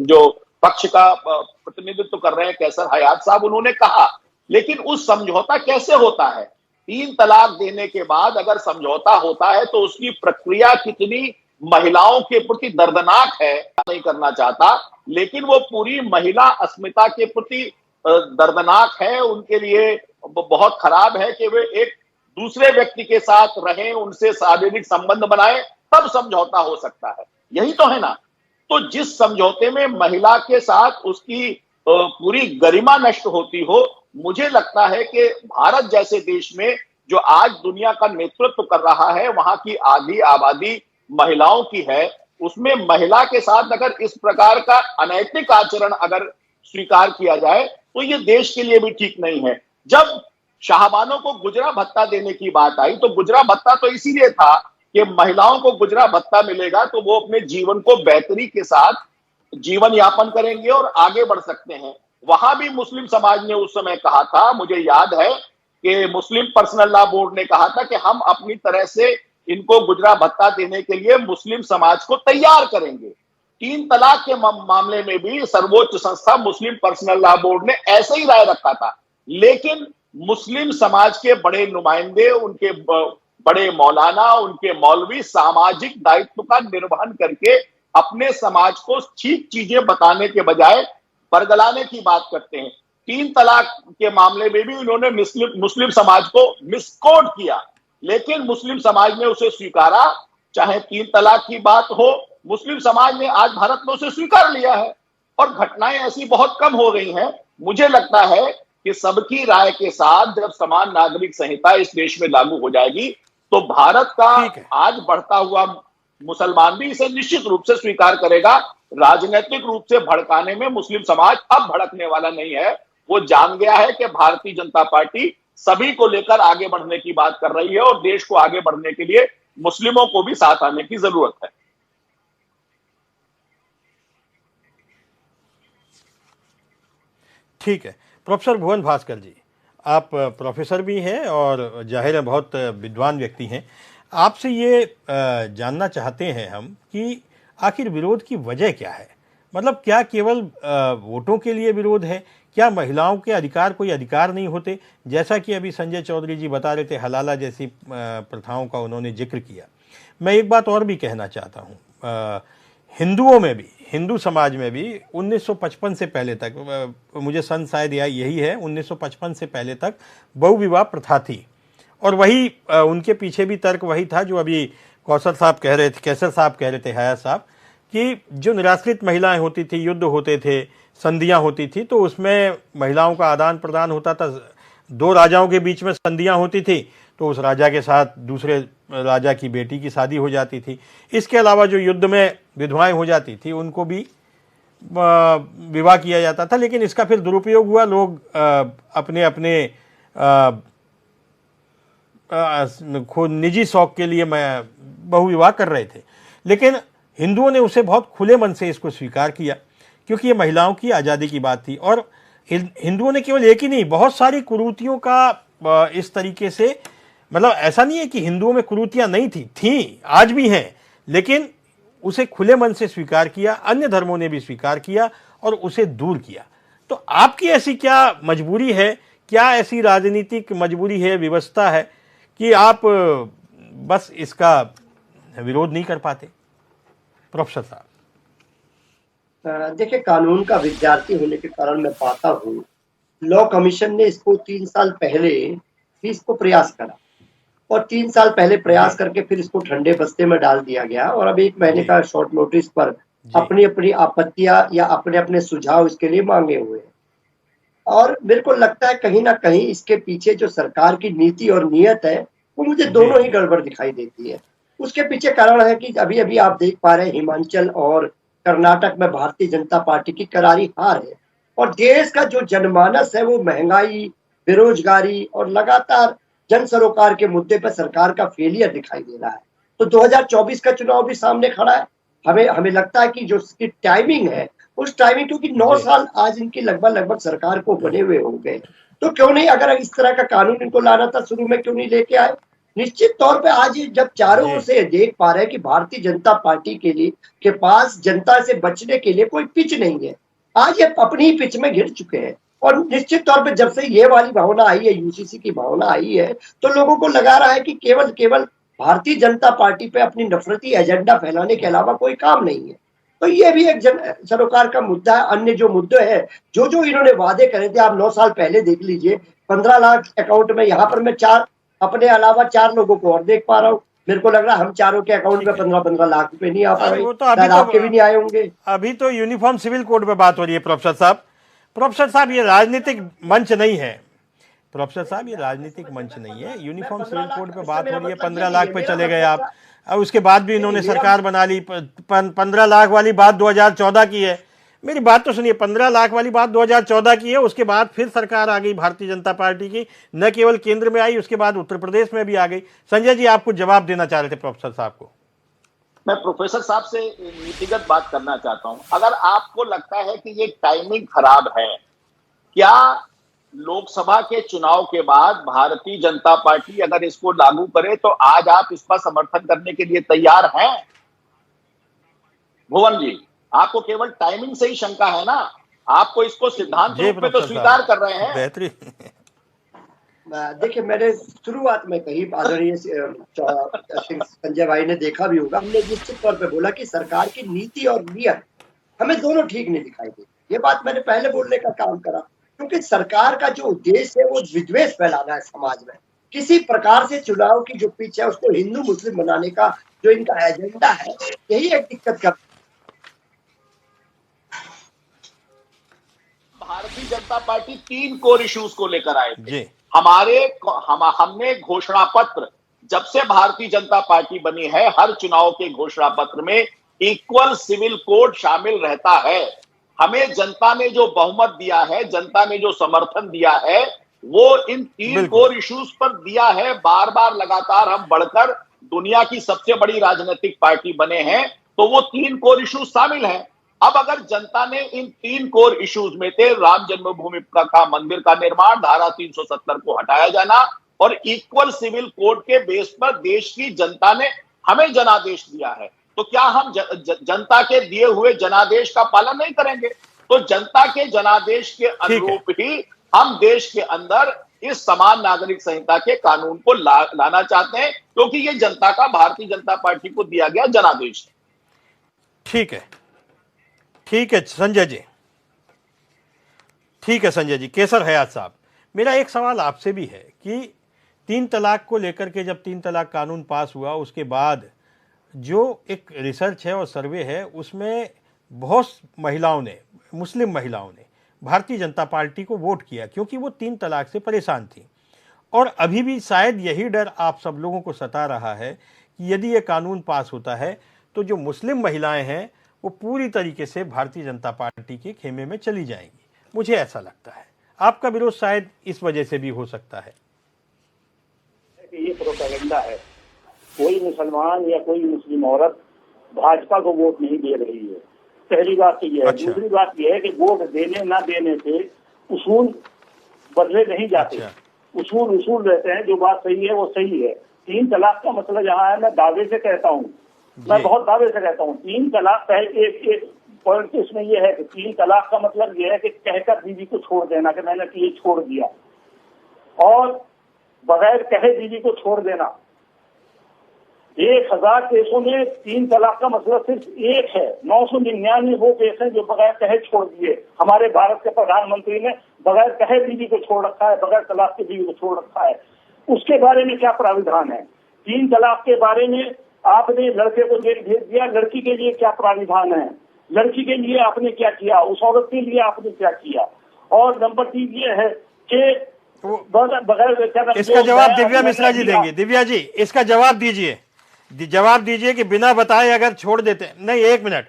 जो पक्ष का प्रतिनिधित्व कर रहे हैं कैसर हयात साहब, उन्होंने कहा। लेकिन उस समझौता कैसे होता है? 3 तलाक देने के बाद अगर समझौता होता है तो उसकी प्रक्रिया कितनी महिलाओं के प्रति दर्दनाक है, नहीं करना चाहता, लेकिन वो पूरी महिला अस्मिता के प्रति दर्दनाक है। उनके लिए बहुत खराब है कि वे एक दूसरे व्यक्ति के साथ रहें, उनसे शारीरिक संबंध बनाएं, तब समझौता हो सकता है। यही तो है ना। तो जिस समझौते में महिला के साथ उसकी पूरी गरिमा नष्ट होती हो, मुझे लगता है कि भारत जैसे देश में जो आज दुनिया का नेतृत्व कर रहा है, वहां की आधी आबादी महिलाओं की है, उसमें महिला के साथ अगर इस प्रकार का अनैतिक आचरण अगर स्वीकार किया जाए तो ये देश के लिए भी ठीक नहीं है। जब शाहबानों को गुजरा भत्ता देने की बात आई, तो गुजरा भत्ता तो इसीलिए था कि महिलाओं को गुजरा भत्ता मिलेगा तो वो अपने जीवन को बेहतरी के साथ जीवन यापन करेंगे और आगे बढ़ सकते हैं। वहां भी मुस्लिम समाज ने उस समय कहा था, मुझे याद है कि मुस्लिम पर्सनल लॉ बोर्ड ने कहा था कि हम अपनी तरह से इनको गुजरा भत्ता देने के लिए मुस्लिम समाज को तैयार करेंगे। 3 तलाक के मामले में भी सर्वोच्च संस्था मुस्लिम पर्सनल लॉ बोर्ड ने ऐसे ही राय रखा था। लेकिन मुस्लिम समाज के बड़े नुमाइंदे, उनके बड़े मौलाना, उनके मौलवी सामाजिक दायित्व का निर्वहन करके अपने समाज को ठीक चीजें बताने के बजाय बरगलाने की बात करते हैं। 3 तलाक के मामले में भी उन्होंने मुस्लिम समाज को मिसकोट किया, लेकिन मुस्लिम समाज ने उसे स्वीकारा। चाहे 3 तलाक की बात हो, मुस्लिम समाज ने आज भारत में उसे स्वीकार लिया है और घटनाएं ऐसी बहुत कम हो गई हैं। मुझे लगता है कि सबकी राय के साथ जब समान नागरिक संहिता इस देश में लागू हो जाएगी तो भारत का आज बढ़ता हुआ मुसलमान भी इसे निश्चित रूप से स्वीकार करेगा। राजनीतिक रूप से भड़काने में मुस्लिम समाज अब भड़कने वाला नहीं है। वो जान गया है कि भारतीय जनता पार्टी सभी को लेकर आगे बढ़ने की बात कर रही है और देश को आगे बढ़ने के लिए मुस्लिमों को भी साथ आने की जरूरत है। ठीक है, प्रोफेसर भुवन भास्कर जी, आप प्रोफेसर भी हैं और जाहिर है बहुत विद्वान व्यक्ति हैं। आपसे ये जानना चाहते हैं हम कि आखिर विरोध की वजह क्या है? मतलब क्या केवल वोटों के लिए विरोध है? क्या महिलाओं के अधिकार कोई अधिकार नहीं होते? जैसा कि अभी संजय चौधरी जी बता रहे थे, हलाला जैसी प्रथाओं का उन्होंने जिक्र किया। मैं एक बात और भी कहना चाहता हूँ, हिंदुओं में भी, हिंदू समाज में भी 1955 से पहले तक, मुझे सन शायद यही है, 1955 से पहले तक बहुविवाह प्रथा थी। और वही उनके पीछे भी तर्क वही था जो अभी कैसर साहब कह रहे थे, हयात साहब, कि जो निराश्रित महिलाएं होती थी, युद्ध होते थे, संधियां होती थी, तो उसमें महिलाओं का आदान प्रदान होता था। 2 राजाओं के बीच में संधियां होती थी तो उस राजा के साथ दूसरे राजा की बेटी की शादी हो जाती थी। इसके अलावा जो युद्ध में विधवाएं हो जाती थी उनको भी विवाह किया जाता था। लेकिन इसका फिर दुरुपयोग हुआ, लोग अपने अपने खुद निजी शौक के लिए बहुविवाह कर रहे थे। लेकिन हिंदुओं ने उसे बहुत खुले मन से इसको स्वीकार किया क्योंकि ये महिलाओं की आज़ादी की बात थी। और हिंदुओं ने केवल एक ही नहीं, बहुत सारी कुरीतियों का इस तरीके से, मतलब ऐसा नहीं है कि हिंदुओं में कुरीतियां नहीं थी, आज भी हैं, लेकिन उसे खुले मन से स्वीकार किया, अन्य धर्मों ने भी स्वीकार किया और उसे दूर किया। तो आपकी ऐसी क्या मजबूरी है, क्या ऐसी राजनीतिक मजबूरी है, व्यवस्था है कि आप बस इसका विरोध नहीं कर पाते? प्रोफेसर साहब, देखिए, कानून का विद्यार्थी होने के कारण मैं पाता हूँ लॉ कमीशन ने इसको 3 साल पहले भी इसको प्रयास करा और 3 साल पहले प्रयास करके फिर इसको ठंडे बस्ते में डाल दिया गया और अब 1 महीने का शॉर्ट नोटिस पर अपनी अपनी आपत्तियां या अपने अपने सुझाव इसके लिए मांगे हुए हैं। और मेरे को लगता है कहीं ना कहीं इसके पीछे जो सरकार की नीति और नीयत है वो मुझे दोनों ही गड़बड़ दिखाई देती है। उसके पीछे कारण है कि अभी अभी आप देख पा रहे हैं हिमाचल और कर्नाटक में भारतीय जनता पार्टी की करारी हार है और देश का जो जनमानस है वो महंगाई, बेरोजगारी और लगातार जन सरोकार के मुद्दे पर सरकार का फेलियर दिखाई दे रहा है। तो 2024 का चुनाव भी सामने खड़ा है। हमें लगता है कि जो उसकी टाइमिंग है उस टाइमिंग, क्योंकि 9 साल आज इनकी लगभग सरकार को बने हुए हो गए, तो क्यों नहीं अगर इस तरह का कानून इनको लाना था शुरू में क्यों नहीं लेके आए। निश्चित तौर पे आज जब चारों ओर से देख पा रहे हैं कि भारतीय जनता पार्टी के पास जनता से बचने के लिए कोई पिच नहीं है, आज ये अपनी ही पिच में घिर चुके हैं। और निश्चित तौर पे जब से ये वाली भावना आई है, यूसीसी की भावना आई है, तो लोगों को लगा रहा है कि केवल भारतीय जनता पार्टी पे अपनी नफरती एजेंडा फैलाने के अलावा कोई काम नहीं है। तो ये भी एक जन सरोकार का मुद्दा है। अन्य जो मुद्दे हैं, जो इन्होंने वादे करे थे, आप 9 साल पहले देख लीजिए, 15 लाख अकाउंट में, यहाँ पर मैं अपने अलावा 4 लोगों को और देख पा रहा हूँ। मेरे को लग रहा है हम चारों के अकाउंट में 15 लाख रुपए नहीं आ पा रहे, शायद आपके भी नहीं आए होंगे। अभी तो यूनिफॉर्म सिविल कोड पे बात हो रही है। प्रोफेसर साहब ये राजनीतिक मंच नहीं है। प्रोफेसर साहब ये राजनीतिक मंच नहीं है। यूनिफॉर्म सिविल कोड पे बात हो रही है, 15 लाख पे चले गए आप। और उसके बाद भी इन्होंने सरकार बना ली। 15 लाख वाली बात 2014 की है। मेरी बात तो सुनिए, 15 लाख वाली बात 2014 की है। उसके बाद फिर सरकार आ गई भारतीय जनता पार्टी की, न केवल केंद्र में आई, उसके बाद उत्तर प्रदेश में भी आ गई। संजय जी, आप कुछ जवाब देना चाह रहे थे प्रोफेसर साहब को। मैं प्रोफेसर साहब से नीतिगत बात करना चाहता हूं। अगर आपको लगता है कि ये टाइमिंग खराब है, क्या लोकसभा के चुनाव के बाद भारतीय जनता पार्टी अगर इसको लागू करे तो आज आप इसका समर्थन करने के लिए तैयार हैं? भुवन जी, आपको केवल टाइमिंग से ही शंका है ना? आपको इसको सिद्धांत रूप में तो स्वीकार कर रहे हैं। बेहतरीन। देखिए, मैंने शुरुआत में कही, आदरणीय संजय भाई ने देखा भी होगा, हमने निश्चित तौर पे बोला कि सरकार की नीति और नियत हमें दोनों ठीक नहीं दिखाई देती। ये बात मैंने पहले बोलने का काम करा, क्योंकि सरकार का जो उद्देश्य है वो विद्वेष फैलाना है समाज में। किसी प्रकार से चुनाव की जो पिच है उसको हिंदू मुस्लिम बनाने का जो इनका एजेंडा है, यही एक दिक्कत का। Bharatiya Janata party 3 core issues को लेकर आए थे। हमने घोषणा पत्र, जब से भारतीय जनता पार्टी बनी है, हर चुनाव के घोषणा पत्र में इक्वल सिविल कोड शामिल रहता है। हमें जनता ने जो बहुमत दिया है, जनता ने जो समर्थन दिया है, वो इन 3 कोर इश्यूज पर दिया है। बार बार लगातार हम बढ़कर दुनिया की सबसे बड़ी राजनीतिक पार्टी बने हैं, तो वो 3 कोर इश्यूज शामिल हैं। अब अगर जनता ने इन 3 कोर इश्यूज में थे, राम जन्मभूमि का मंदिर का निर्माण, धारा 370 को हटाया जाना और इक्वल सिविल कोड के बेस पर देश की जनता ने हमें जनादेश दिया है, तो क्या हम जनता के दिए हुए जनादेश का पालन नहीं करेंगे? तो जनता के जनादेश के अनुरूप ही हम देश के अंदर इस समान नागरिक संहिता के कानून को लाना चाहते हैं, क्योंकि ये जनता का भारतीय जनता पार्टी को दिया गया जनादेश है। ठीक है संजय जी, ठीक है संजय जी। केसर हयात साहब, मेरा एक सवाल आपसे भी है कि 3 तलाक को लेकर के जब 3 तलाक कानून पास हुआ, उसके बाद जो एक रिसर्च है और सर्वे है, उसमें बहुत महिलाओं ने, मुस्लिम महिलाओं ने भारतीय जनता पार्टी को वोट किया, क्योंकि वो 3 तलाक से परेशान थी। और अभी भी शायद यही डर आप सब लोगों को सता रहा है कि यदि ये कानून पास होता है तो जो मुस्लिम महिलाएं हैं वो पूरी तरीके से भारतीय जनता पार्टी के खेमे में चली जाएंगी। मुझे ऐसा लगता है। आपका विरोध शायद इस वजह से भी हो सकता है कि ये प्रोपेगेंडा है। कोई मुसलमान या कोई मुस्लिम औरत भाजपा को वोट नहीं दे रही है, पहली बात तो ये है। दूसरी बात ये है कि वोट देने ना देने से उसूल बदले नहीं जाते। उसूल रहते हैं। जो बात सही है वो सही है। 3 तलाक का मसला जहाँ है, मैं दावे से कहता हूँ, मैं बहुत दावे से कहता हूँ, 3 तलाक पहले एक पॉइंट इसमें यह है कि 3 तलाक का मतलब यह है कि कहकर बीवी को छोड़ देना कि मैंने ये छोड़ दिया, और बगैर कहे बीवी को छोड़ देना। 1000 केसों में 3 तलाक का मसला सिर्फ एक है। 999 वो केस हैं जो बगैर कहे छोड़ दिए। हमारे भारत के प्रधानमंत्री ने बगैर कहे बीवी को छोड़ रखा है, बगैर तलाक की बीवी को छोड़ रखा है। उसके बारे में क्या प्राविधान है? 3 तलाक के बारे में आपने लड़के को जेल भेज दिया, लड़की के लिए क्या प्राविधान है? लड़की के लिए आपने क्या किया, उस औरत के लिए आपने क्या किया? और नंबर 3 ये है कि बगैर इसका जवाब दिव्या मिश्रा जी देंगे। दिव्या जी इसका जवाब दीजिए, जवाब दीजिए कि बिना बताए अगर छोड़ देते, नहीं 1 मिनट,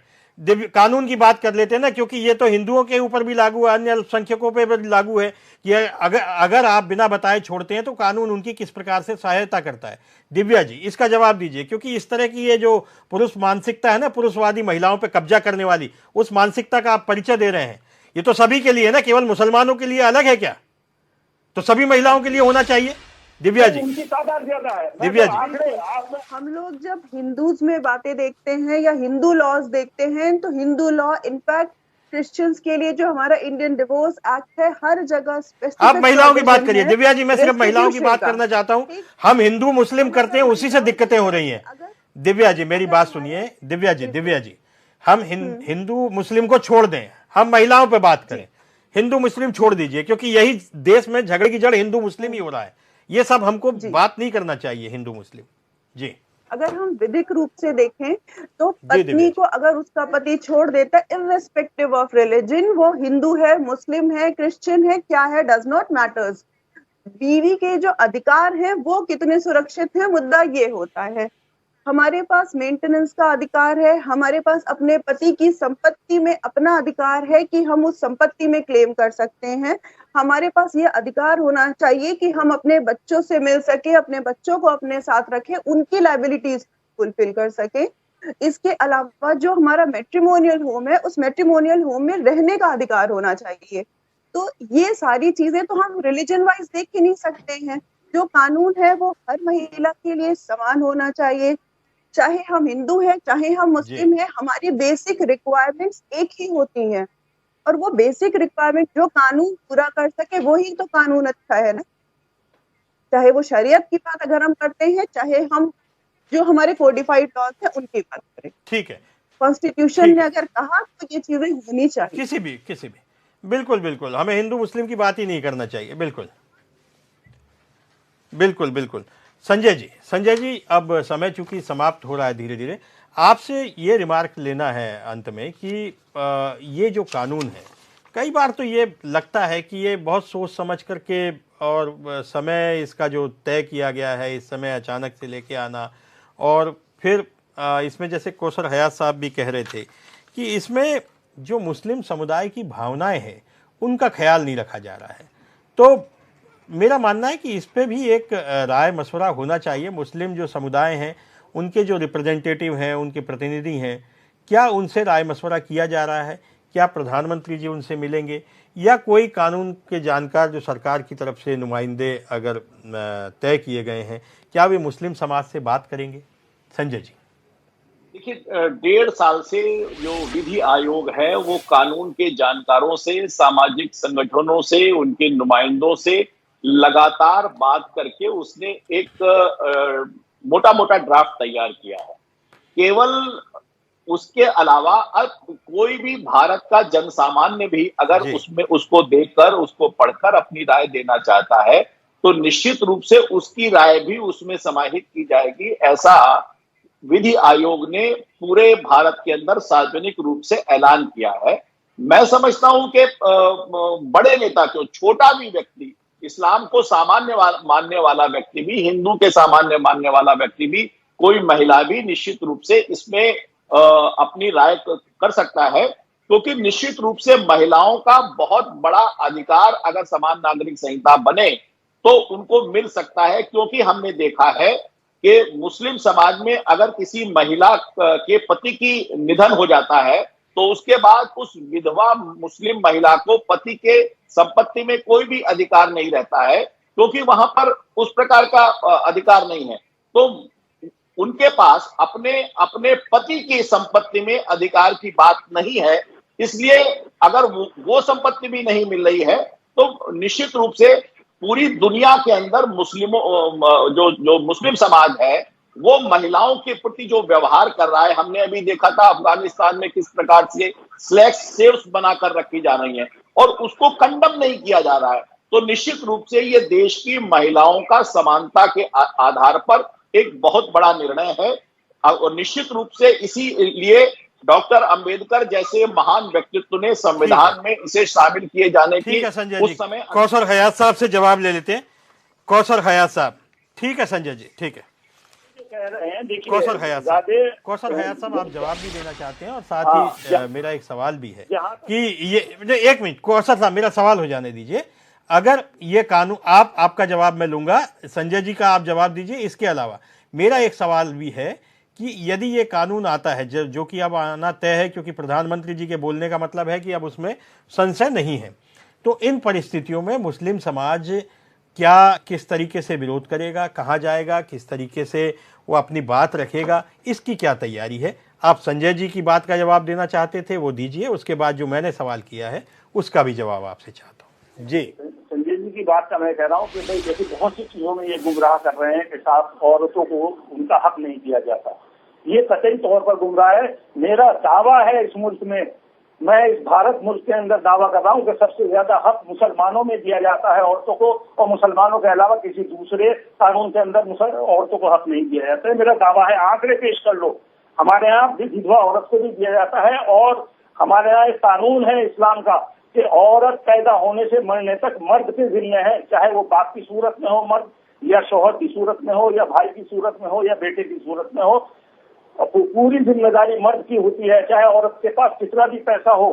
कानून की बात कर लेते हैं ना, क्योंकि ये तो हिंदुओं के ऊपर भी लागू है, अन्य अल्पसंख्यकों पे भी लागू है कि अगर आप बिना बताए छोड़ते हैं तो कानून उनकी किस प्रकार से सहायता करता है। दिव्या जी इसका जवाब दीजिए, क्योंकि इस तरह की ये जो पुरुष मानसिकता है ना, पुरुषवादी महिलाओं पे कब्जा करने वाली, उस मानसिकता का आप परिचय दे रहे हैं। ये तो सभी के लिए है ना, केवल मुसलमानों के लिए अलग है क्या? तो सभी महिलाओं के लिए होना चाहिए। दिव्या जी, उनकी तादाद ज्यादा है। दिव्या जी, हम लोग जब हिंदूज में बातें देखते हैं या हिंदू लॉज देखते हैं, तो हिंदू लॉ इनफैक्ट क्रिश्चियंस के लिए जो हमारा इंडियन डिवोर्स एक्ट है, हर जगह आप महिलाओं की बात करिए। दिव्या जी मैं सिर्फ महिलाओं की बात करना चाहता हूं। हम हिंदू मुस्लिम करते हैं, उसी से दिक्कतें हो रही हैं। दिव्या जी मेरी बात सुनिए। दिव्या जी हम हिंदू मुस्लिम को छोड़ दें, हम महिलाओं पे बात करें। हिंदू मुस्लिम छोड़ दीजिए, क्योंकि यही देश में झगड़े की जड़ हिंदू मुस्लिम ही हो रहा है। ये सब हमको बात नहीं करना चाहिए हिंदू मुस्लिम जी। अगर हम विधिक रूप से देखें तो पत्नी को अगर उसका पति छोड़ देता है, इर्रेस्पेक्टिव ऑफ रिलीजन, वो हिंदू है, मुस्लिम है, क्रिश्चियन है, क्या है, डज नॉट मैटर्स, बीवी के जो अधिकार हैं वो कितने सुरक्षित हैं, मुद्दा ये होता है। हमारे पास मेंटेनेंस का अधिकार है, हमारे पास अपने पति की संपत्ति में अपना अधिकार है कि हम उस संपत्ति में क्लेम कर सकते हैं। हमारे पास ये अधिकार होना चाहिए कि हम अपने बच्चों से मिल सके, अपने बच्चों को अपने साथ रखें, उनकी लायबिलिटीज फुलफिल कर सके। इसके अलावा जो हमारा मैट्रिमोनियल होम है, उस मैट्रिमोनियल होम में रहने का अधिकार होना चाहिए। तो ये सारी चीजें तो हम रिलीजन वाइज देख ही नहीं सकते हैं। जो कानून है वो हर महिला के लिए समान होना चाहिए, चाहे हम हिंदू हैं चाहे हम मुस्लिम हैं, हमारी बेसिक रिक्वायरमेंट्स एक ही होती हैं। और वो बेसिक रिक्वायरमेंट जो कानून पूरा कर सके वही तो कानून अच्छा है ना। चाहे वो शरीयत की बात अगर हम करते हैं, चाहे हम जो हमारे कोडिफाइड लॉज है उनकी बात करें, ठीक है। कॉन्स्टिट्यूशन ने अगर कहा तो ये चीजें होनी चाहिए। किसी भी बिल्कुल हमें हिंदू मुस्लिम की बात ही नहीं करना चाहिए। बिल्कुल। संजय जी अब समय चूंकि समाप्त हो रहा है धीरे धीरे, आपसे ये रिमार्क लेना है अंत में कि ये जो कानून है, कई बार तो ये लगता है कि ये बहुत सोच समझ करके और समय इसका जो तय किया गया है, इस समय अचानक से लेके आना, और फिर इसमें जैसे कौसर हयात साहब भी कह रहे थे कि इसमें जो मुस्लिम समुदाय की भावनाएं हैं उनका ख्याल नहीं रखा जा रहा है। तो मेरा मानना है कि इस पे भी एक राय मशवरा होना चाहिए। मुस्लिम जो समुदाय हैं, उनके जो रिप्रेजेंटेटिव हैं, उनके प्रतिनिधि हैं, क्या उनसे राय मशवरा किया जा रहा है? क्या प्रधानमंत्री जी उनसे मिलेंगे, या कोई कानून के जानकार जो सरकार की तरफ से नुमाइंदे अगर तय किए गए हैं, क्या वे मुस्लिम समाज से बात करेंगे? संजय जी देखिए, 1.5 साल से जो विधि आयोग है वो कानून के जानकारों से, सामाजिक संगठनों से, उनके नुमाइंदों से लगातार बात करके उसने एक मोटा मोटा ड्राफ्ट तैयार किया है। केवल उसके अलावा अब कोई भी भारत का जन सामान्य भी अगर उसमें उसको देखकर, उसको पढ़कर अपनी राय देना चाहता है तो निश्चित रूप से उसकी राय भी उसमें समाहित की जाएगी। ऐसा विधि आयोग ने पूरे भारत के अंदर सार्वजनिक रूप से ऐलान किया है। मैं समझता हूं कि बड़े नेता क्यों, छोटा भी व्यक्ति, इस्लाम को सामान्य मानने वाला व्यक्ति भी, हिंदू के सामान्य मानने वाला व्यक्ति भी, कोई महिला भी निश्चित रूप से इसमें अपनी राय कर सकता है, क्योंकि निश्चित रूप से महिलाओं का बहुत बड़ा अधिकार अगर समान नागरिक संहिता बने तो उनको मिल सकता है। क्योंकि हमने देखा है कि मुस्लिम समाज में अगर किसी महिला के पति की निधन हो जाता है तो उसके बाद उस विधवा मुस्लिम महिला को पति के संपत्ति में कोई भी अधिकार नहीं रहता है, क्योंकि वहां पर उस प्रकार का अधिकार नहीं है। तो उनके पास अपने पति की संपत्ति में अधिकार की बात नहीं है। इसलिए अगर वो संपत्ति भी नहीं मिल रही है तो निश्चित रूप से पूरी दुनिया के अंदर मुस्लिमों जो मुस्लिम समाज है वो महिलाओं के प्रति जो व्यवहार कर रहा है, हमने अभी देखा था अफगानिस्तान में किस प्रकार से सेव्स बनाकर रखी जा रही है और उसको कंडम नहीं किया जा रहा है। तो निश्चित रूप से ये देश की महिलाओं का समानता के आधार पर एक बहुत बड़ा निर्णय है। और निश्चित रूप से इसीलिए डॉक्टर अंबेडकर जैसे महान व्यक्तित्व ने संविधान में इसे शामिल किए जाने की उस समय। कौसर हयात साहब से जवाब ले लेते हैं। कौसर हयात साहब, ठीक है संजय जी, ठीक है। कह रहे हैं, देखिए कौसर हयात साहब आप जवाब भी देना चाहते हैं और साथ ही मेरा एक सवाल भी है कि ये एक मिनट कौसर साहब, मेरा सवाल हो जाने दीजिए। अगर ये कानून, आपका जवाब मैं लूंगा, संजय जी का आप जवाब दीजिए। इसके अलावा मेरा एक सवाल भी है कि यदि ये कानून आता है जो कि अब आना तय है, क्योंकि प्रधानमंत्री जी के बोलने का मतलब है कि अब उसमें संशय नहीं है, तो इन परिस्थितियों में मुस्लिम समाज क्या किस तरीके से विरोध करेगा, कहाँ जाएगा, किस तरीके से वो अपनी बात रखेगा, इसकी क्या तैयारी है? आप संजय जी की बात का जवाब देना चाहते थे, वो दीजिए। उसके बाद जो मैंने सवाल किया है उसका भी जवाब आपसे चाहता हूँ। जी संजय जी की बात का मैं कह रहा हूँ कि भाई जैसे बहुत सी चीजों में ये गुमराह कर रहे हैं कि साथ औरतों को उनका हक नहीं दिया जाता, ये कतई तौर पर गुमराह है। मेरा दावा है इस मुल्क में, मैं इस भारत मुल्क के अंदर दावा कर रहा हूँ कि सबसे ज्यादा हक मुसलमानों में दिया जाता है औरतों को, और मुसलमानों के अलावा किसी दूसरे कानून के अंदर औरतों को हक नहीं दिया जाता है। मेरा दावा है, आंकड़े पेश कर लो, हमारे यहाँ विधवा औरत को भी दिया जाता है। और हमारे यहाँ एक कानून है इस्लाम का कि औरत पैदा होने से मरने तक मर्द के जिम्मे है, चाहे वो बाप की सूरत में हो मर्द, या शौहर की सूरत में हो, या भाई की सूरत में हो, या बेटे की सूरत में हो। पूरी जिम्मेदारी मर्द की होती है, चाहे औरत के पास कितना भी पैसा हो,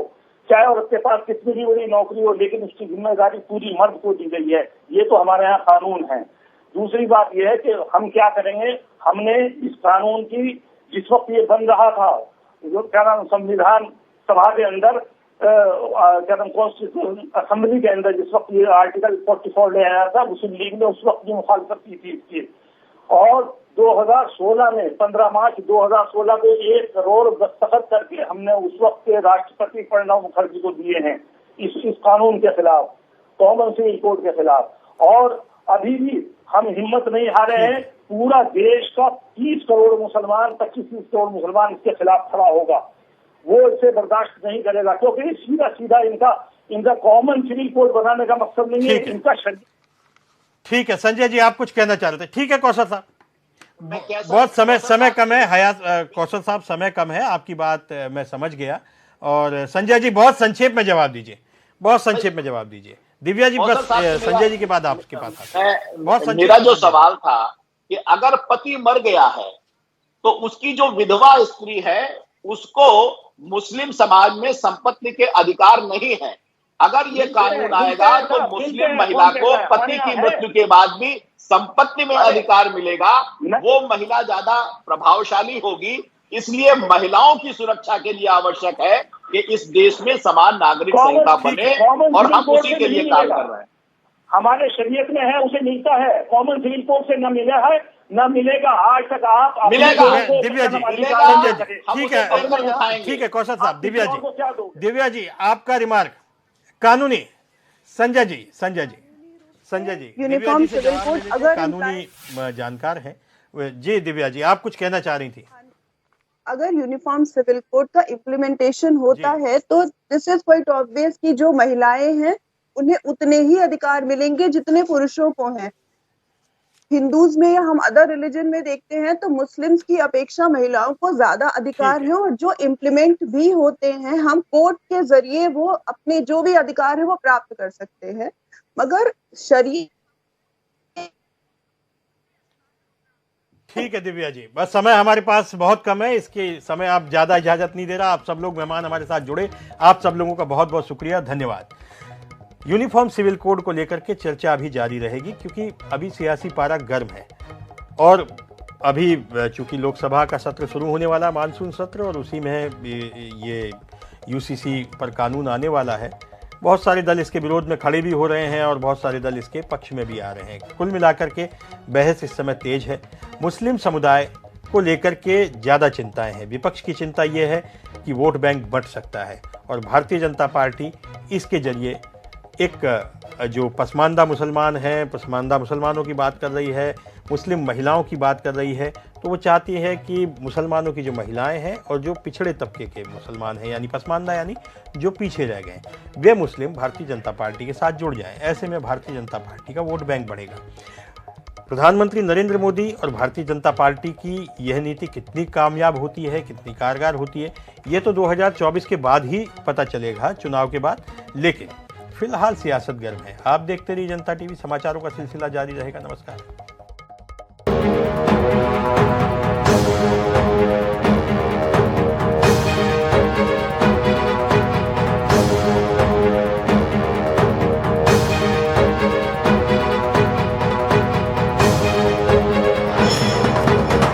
चाहे औरत के पास कितनी भी बड़ी नौकरी हो, लेकिन उसकी जिम्मेदारी पूरी मर्द को दी गई है। ये तो हमारे यहाँ कानून है। दूसरी बात यह है कि हम क्या करेंगे, हमने इस कानून की जिस वक्त ये बन रहा था, जो क्या नाम संविधान सभा के अंदर, क्या नाम कॉन्स्टिट्यूशन असेंबली के अंदर जिस वक्त ये आर्टिकल 44 ले आया था, मुस्लिम लीग ने उस वक्त की मुखालफत की थी इसकी। और 2016 में 15 मार्च 2016 को 1 करोड़ दस्तखत करके हमने उस वक्त के राष्ट्रपति प्रणब मुखर्जी को दिए हैं इस कानून के खिलाफ, कॉमन सिविल कोड के खिलाफ। और अभी भी हम हिम्मत नहीं हारे हैं। पूरा देश का 30 करोड़ मुसलमान, 25-30 करोड़ मुसलमान इसके खिलाफ खड़ा होगा। वो इसे बर्दाश्त नहीं करेगा, क्योंकि सीधा सीधा इनका कॉमन सिविल कोड बनाने का मकसद नहीं है, इनका ठीक है। संजय जी आप कुछ कहना चाह रहे थे? ठीक है कौशल साहब, बहुत समय कम है। हयात कौशल साहब समय कम है, आपकी बात मैं समझ गया। और संजय जी बहुत संक्षेप में जवाब दीजिए, बहुत संक्षेप में जवाब दीजिए। दिव्या जी बस संजय जी के बाद आपके पास आते। मेरा जो सवाल था कि अगर पति मर गया है तो उसकी जो विधवा स्त्री है उसको मुस्लिम समाज में संपत्ति के अधिकार नहीं है। अगर ये कानून आएगा तो मुस्लिम महिला को पति की मृत्यु के बाद भी संपत्ति में अधिकार मिलेगा, वो महिला ज्यादा प्रभावशाली होगी। इसलिए महिलाओं की सुरक्षा के लिए आवश्यक है कि इस देश में समान नागरिक संहिता बने, और हम उसी के लिए काम कर रहे हैं। हमारे शरीयत में है, उसे मिलता है, कॉमन सिविल कोड से न मिला है न मिलेगा आज तक। आप मिलेगा दिव्या जी, संजय जी, ठीक है कौशल साहब। दिव्या जी आपका रिमार्क कानूनी। Sanjay ji uniform civil code अगर कानूनी जानकार है जी। दिव्या जी आप कुछ कहना चाह रही थी? अगर यूनिफॉर्म सिविल कोड का इम्प्लीमेंटेशन होता है तो दिस इज क्वाइट ऑब्वियस कि जो महिलाएं हैं उन्हें उतने ही अधिकार मिलेंगे जितने पुरुषों को हैं। हिंदूज में या हम अदर रिलीजन में देखते हैं तो मुस्लिम्स की अपेक्षा महिलाओं को ज्यादा अधिकार है, और जो इम्प्लीमेंट भी होते हैं हम कोर्ट के जरिए वो अपने जो भी अधिकार है वो प्राप्त कर सकते हैं। मगर शरीय ठीक है दिव्या जी, बस समय हमारे पास बहुत कम है, इसके समय आप ज्यादा इजाजत नहीं दे रहा। आप सब लोग मेहमान हमारे साथ जुड़े, आप सब लोगों का बहुत बहुत शुक्रिया, धन्यवाद। यूनिफॉर्म सिविल कोड को लेकर के चर्चा अभी जारी रहेगी, क्योंकि अभी सियासी पारा गर्म है और अभी चूंकि लोकसभा का सत्र शुरू होने वाला, मानसून सत्र, और उसी में ये यूसीसी पर कानून आने वाला है। बहुत सारे दल इसके विरोध में खड़े भी हो रहे हैं और बहुत सारे दल इसके पक्ष में भी आ रहे हैं। कुल मिलाकर के बहस इस समय तेज है। मुस्लिम समुदाय को लेकर के ज़्यादा चिंताएं हैं। विपक्ष की चिंता ये है कि वोट बैंक बंट सकता है, और भारतीय जनता पार्टी इसके जरिए एक जो पसमानदा मुसलमान हैं, पसमानदा मुसलमानों की बात कर रही है, मुस्लिम महिलाओं की बात कर रही है, तो वो चाहती है कि मुसलमानों की जो महिलाएं हैं और जो पिछड़े तबके के मुसलमान हैं, यानी पसमानदा, यानी जो पीछे रह गए, वे मुस्लिम भारतीय जनता पार्टी के साथ जुड़ जाएं। ऐसे में भारतीय जनता पार्टी का वोट बैंक बढ़ेगा। प्रधानमंत्री नरेंद्र मोदी और भारतीय जनता पार्टी की यह नीति कितनी कामयाब होती है, कितनी कारगर होती है, ये तो 2024 के बाद ही पता चलेगा, चुनाव के बाद। लेकिन फिलहाल सियासत गर्म है। आप देखते रहिए जनता टीवी, समाचारों का सिलसिला जारी रहेगा। नमस्कार।